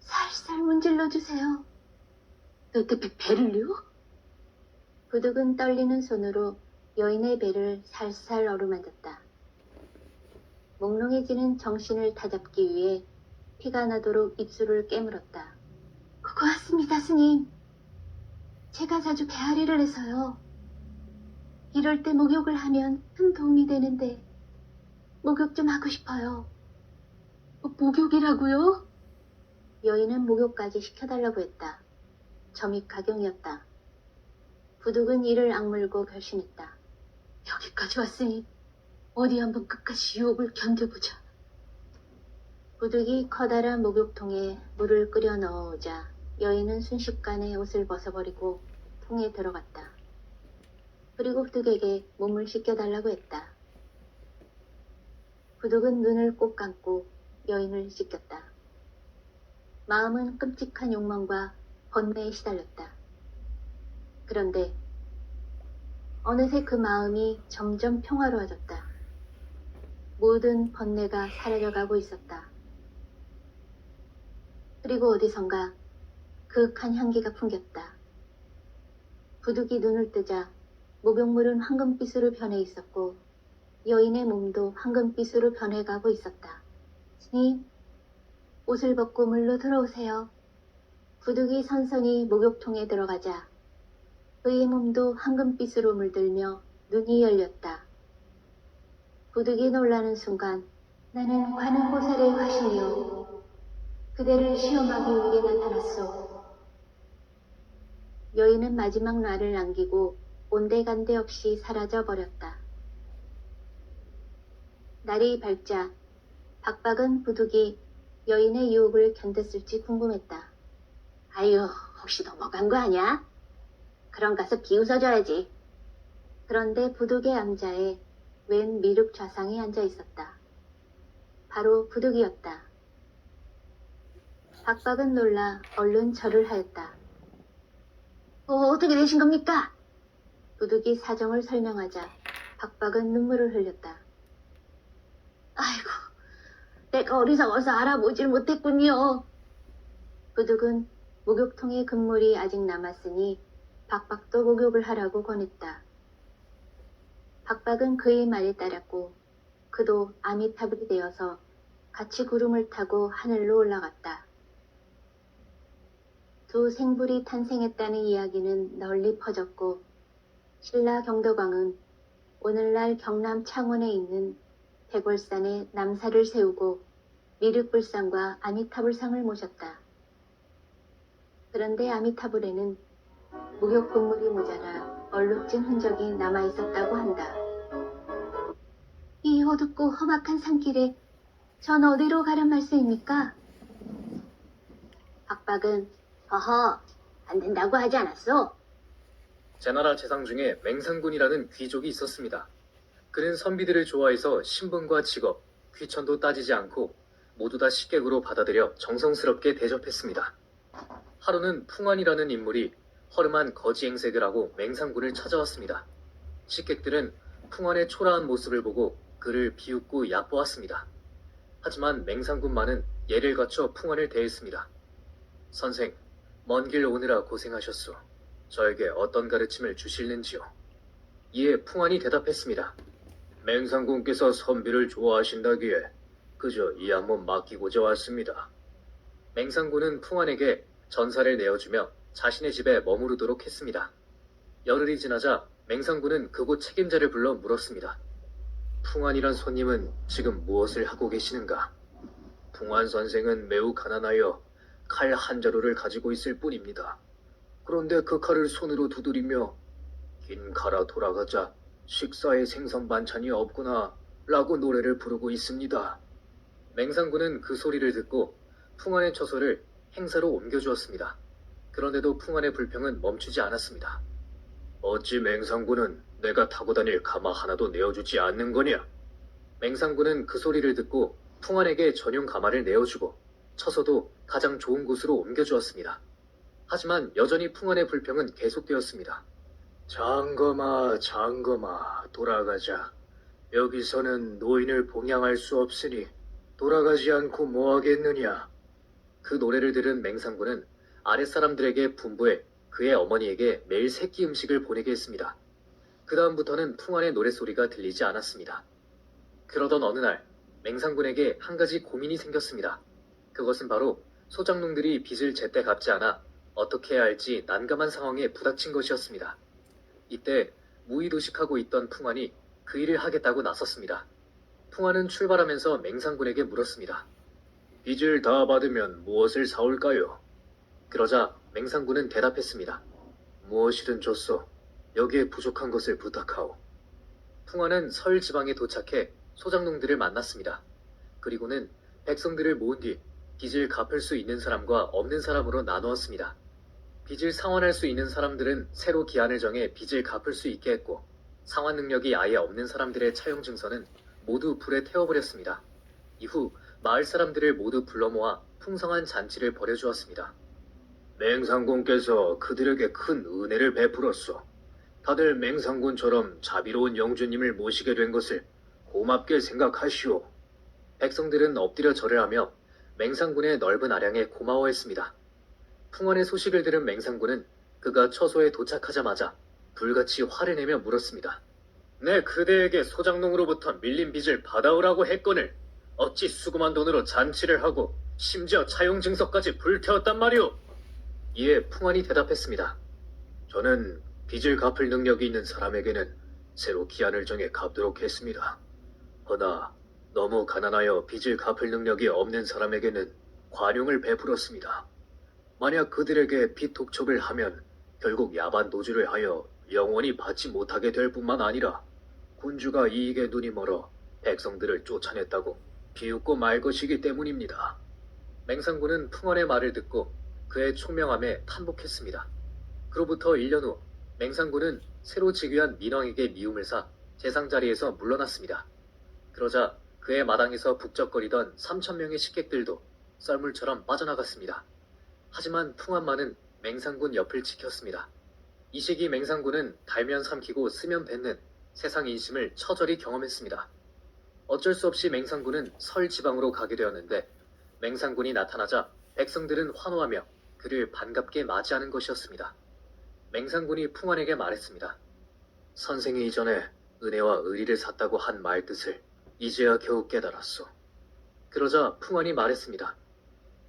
살살 문질러 주세요. 너 때 배를요? 부득은 떨리는 손으로 여인의 배를 살살 어루만졌다. 몽롱해지는 정신을 다잡기 위해 피가 나도록 입술을 깨물었다. 고맙습니다, 스님. 제가 자주 배앓이를 해서요. 이럴 때 목욕을 하면 큰 도움이 되는데 목욕 좀 하고 싶어요. 목욕이라고요? 여인은 목욕까지 시켜달라고 했다. 점입 가경이었다. 부득은 이를 악물고 결심했다. 여기까지 왔으니 어디 한번 끝까지 유혹을 견뎌보자. 부득이 커다란 목욕통에 물을 끓여 넣어오자 여인은 순식간에 옷을 벗어버리고 통에 들어갔다. 그리고 부득에게 몸을 씻겨달라고 했다. 부득은 눈을 꼭 감고 여인을 씻겼다. 마음은 끔찍한 욕망과 번뇌에 시달렸다. 그런데 어느새 그 마음이 점점 평화로워졌다. 모든 번뇌가 사라져가고 있었다. 그리고 어디선가 그윽한 향기가 풍겼다. 부득이 눈을 뜨자 목욕물은 황금빛으로 변해 있었고 여인의 몸도 황금빛으로 변해가고 있었다. 스님, 옷을 벗고 물로 들어오세요. 부득이 선선히 목욕통에 들어가자 그의 몸도 황금빛으로 물들며 눈이 열렸다. 부득이 놀라는 순간 나는 관음보살의 화신이요. 그대를 시험하기 위해 나타났소. 여인은 마지막 날을 남기고 온데간데 없이 사라져 버렸다. 날이 밝자 박박은 부득이 여인의 유혹을 견뎠을지 궁금했다. 아유, 혹시 넘어간 거 아냐? 그럼 가서 비웃어줘야지. 그런데 부득의 암자에 웬 미륵 좌상이 앉아 있었다. 바로 부득이었다. 박박은 놀라 얼른 절을 하였다. 어떻게 되신 겁니까? 부득이 사정을 설명하자 박박은 눈물을 흘렸다. 아이고, 내가 어리석어서 알아보질 못했군요. 부득은 목욕통에 금물이 아직 남았으니 박박도 목욕을 하라고 권했다. 박박은 그의 말에 따랐고 그도 아미타불이 되어서 같이 구름을 타고 하늘로 올라갔다. 두 생불이 탄생했다는 이야기는 널리 퍼졌고 신라 경덕왕은 오늘날 경남 창원에 있는 백월산에 남사를 세우고 미륵불상과 아미타불상을 모셨다. 그런데 아미타불에는 목욕 국물이 모자라 얼룩진 흔적이 남아있었다고 한다. 이 어둡고 험악한 산길에 전 어디로 가란 말씀입니까? 박박은 허허 안 된다고 하지 않았소? 제나라 재상 중에 맹상군이라는 귀족이 있었습니다. 그는 선비들을 좋아해서 신분과 직업, 귀천도 따지지 않고 모두 다 식객으로 받아들여 정성스럽게 대접했습니다. 하루는 풍안이라는 인물이 허름한 거지 행색을 하고 맹상군을 찾아왔습니다. 식객들은 풍안의 초라한 모습을 보고 그를 비웃고 얕보았습니다. 하지만 맹상군만은 예를 갖춰 풍안을 대했습니다. 선생, 먼 길 오느라 고생하셨소. 저에게 어떤 가르침을 주실는지요? 이에 풍안이 대답했습니다. 맹상군께서 선비를 좋아하신다기에 그저 이 한번 맡기고자 왔습니다. 맹상군은 풍안에게 전사를 내어주며 자신의 집에 머무르도록 했습니다. 열흘이 지나자 맹상군은 그곳 책임자를 불러 물었습니다. 풍안이란 손님은 지금 무엇을 하고 계시는가? 풍안 선생은 매우 가난하여 칼 한 자루를 가지고 있을 뿐입니다. 그런데 그 칼을 손으로 두드리며 긴 칼아 돌아가자 식사에 생선 반찬이 없구나 라고 노래를 부르고 있습니다. 맹상군은 그 소리를 듣고 풍안의 처소를 행사로 옮겨주었습니다. 그런데도 풍안의 불평은 멈추지 않았습니다. 어찌 맹상군은 내가 타고 다닐 가마 하나도 내어주지 않는 거냐? 맹상군은 그 소리를 듣고 풍안에게 전용 가마를 내어주고 처소도 가장 좋은 곳으로 옮겨주었습니다. 하지만 여전히 풍안의 불평은 계속되었습니다. 장검아, 장검아, 돌아가자. 여기서는 노인을 봉양할 수 없으니 돌아가지 않고 뭐 하겠느냐. 그 노래를 들은 맹상군은 아랫사람들에게 분부해 그의 어머니에게 매일 새끼 음식을 보내게 했습니다. 그 다음부터는 풍안의 노랫소리가 들리지 않았습니다. 그러던 어느 날 맹상군에게 한 가지 고민이 생겼습니다. 그것은 바로 소장농들이 빚을 제때 갚지 않아 어떻게 해야 할지 난감한 상황에 부닥친 것이었습니다. 이때 무의도식하고 있던 풍안이 그 일을 하겠다고 나섰습니다. 풍안은 출발하면서 맹상군에게 물었습니다. 빚을 다 받으면 무엇을 사올까요? 그러자 맹상군은 대답했습니다. 무엇이든 줬소. 여기에 부족한 것을 부탁하오. 풍안은 서울 지방에 도착해 소장농들을 만났습니다. 그리고는 백성들을 모은 뒤 빚을 갚을 수 있는 사람과 없는 사람으로 나누었습니다. 빚을 상환할 수 있는 사람들은 새로 기한을 정해 빚을 갚을 수 있게 했고 상환 능력이 아예 없는 사람들의 차용 증서는 모두 불에 태워버렸습니다. 이후 마을 사람들을 모두 불러 모아 풍성한 잔치를 벌여주었습니다. 맹상군께서 그들에게 큰 은혜를 베풀었소. 다들 맹상군처럼 자비로운 영주님을 모시게 된 것을 고맙게 생각하시오. 백성들은 엎드려 절을 하며 맹상군의 넓은 아량에 고마워했습니다. 풍안의 소식을 들은 맹상군은 그가 처소에 도착하자마자 불같이 화를 내며 물었습니다. 내 그대에게 소장농으로부터 밀린 빚을 받아오라고 했거늘 어찌 수금한 돈으로 잔치를 하고 심지어 차용 증서까지 불태웠단 말이오? 이에 풍안이 대답했습니다. 저는 빚을 갚을 능력이 있는 사람에게는 새로 기한을 정해 갚도록 했습니다. 허나 너무 가난하여 빚을 갚을 능력이 없는 사람에게는 관용을 베풀었습니다. 만약 그들에게 빚 독촉을 하면 결국 야반 도주를 하여 영원히 받지 못하게 될 뿐만 아니라 군주가 이익에 눈이 멀어 백성들을 쫓아냈다고 비웃고 말 것이기 때문입니다. 맹상군은 풍안의 말을 듣고 그의 총명함에 탄복했습니다. 그로부터 1년 후 맹상군은 새로 즉위한 민왕에게 미움을 사 재상 자리에서 물러났습니다. 그러자 그의 마당에서 북적거리던 3,000명의 식객들도 썰물처럼 빠져나갔습니다. 하지만 풍안만은 맹상군 옆을 지켰습니다. 이 시기 맹상군은 달면 삼키고 쓰면 뱉는 세상 인심을 처절히 경험했습니다. 어쩔 수 없이 맹상군은 설 지방으로 가게 되었는데 맹상군이 나타나자 백성들은 환호하며 그를 반갑게 맞이하는 것이었습니다. 맹상군이 풍안에게 말했습니다. 선생이 이전에 은혜와 의리를 샀다고 한 말 뜻을 이제야 겨우 깨달았소. 그러자 풍안이 말했습니다.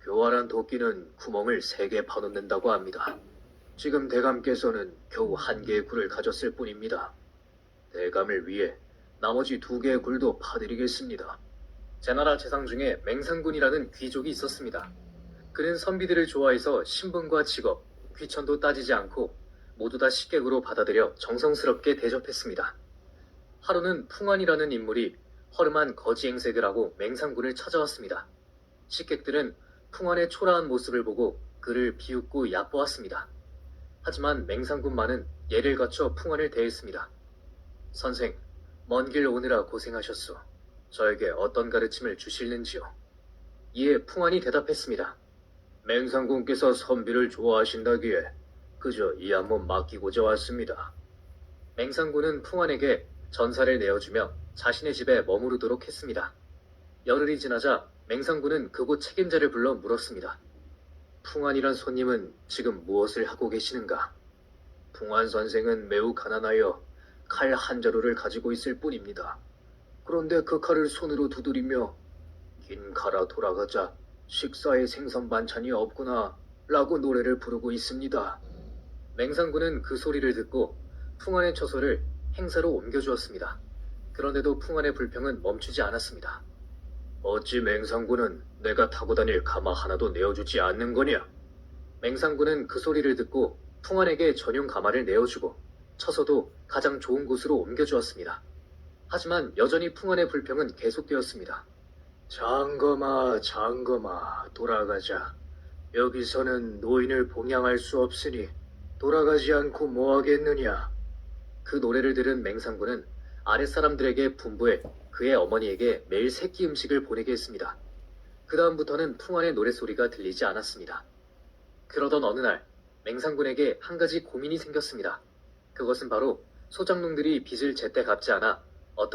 교활한 도끼는 구멍을 3개 파놓는다고 합니다. 지금 대감께서는 겨우 한 개의 굴을 가졌을 뿐입니다. 대감을 위해 나머지 2개의 굴도 파드리겠습니다. 제나라 재상 중에 맹상군이라는 귀족이 있었습니다. 그는 선비들을 좋아해서 신분과 직업, 귀천도 따지지 않고 모두 다 식객으로 받아들여 정성스럽게 대접했습니다. 하루는 풍안이라는 인물이 허름한 거지 행색을 하고 맹상군을 찾아왔습니다. 식객들은 풍안의 초라한 모습을 보고 그를 비웃고 얕보았습니다. 하지만 맹상군만은 예를 갖춰 풍안을 대했습니다. 선생, 먼 길 오느라 고생하셨소. 저에게 어떤 가르침을 주실는지요? 이에 풍안이 대답했습니다. 맹상군께서 선비를 좋아하신다기에 그저 이 한 몸 맡기고자 왔습니다. 맹상군은 풍안에게 전사를 내어주며 자신의 집에 머무르도록 했습니다. 열흘이 지나자 맹상군은 그곳 책임자를 불러 물었습니다. 풍안이란 손님은 지금 무엇을 하고 계시는가? 풍안 선생은 매우 가난하여 칼 한 자루를 가지고 있을 뿐입니다. 그런데 그 칼을 손으로 두드리며 긴 칼아 돌아가자 식사에 생선 반찬이 없구나 라고 노래를 부르고 있습니다. 맹상군은 그 소리를 듣고 풍안의 처소를 행사로 옮겨주었습니다. 그런데도 풍안의 불평은 멈추지 않았습니다. 어찌 맹상군은 내가 타고 다닐 가마 하나도 내어주지 않는 거냐? 맹상군은 그 소리를 듣고 풍안에게 전용 가마를 내어주고 처소도 가장 좋은 곳으로 옮겨주었습니다. 하지만 여전히 풍안의 불평은 계속되었습니다. 장검아, 장검아, 돌아가자. 여기서는 노인을 봉양할 수 없으니 돌아가지 않고 뭐 하겠느냐. 그 노래를 들은 맹상군은 아랫사람들에게 분부해 그의 어머니에게 매일 새끼 음식을 보내게 했습니다. 그 다음부터는 풍안의 노랫소리가 들리지 않았습니다. 그러던 어느 날 맹상군에게 한 가지 고민이 생겼습니다. 그것은 바로 소장농들이 빚을 제때 갚지 않아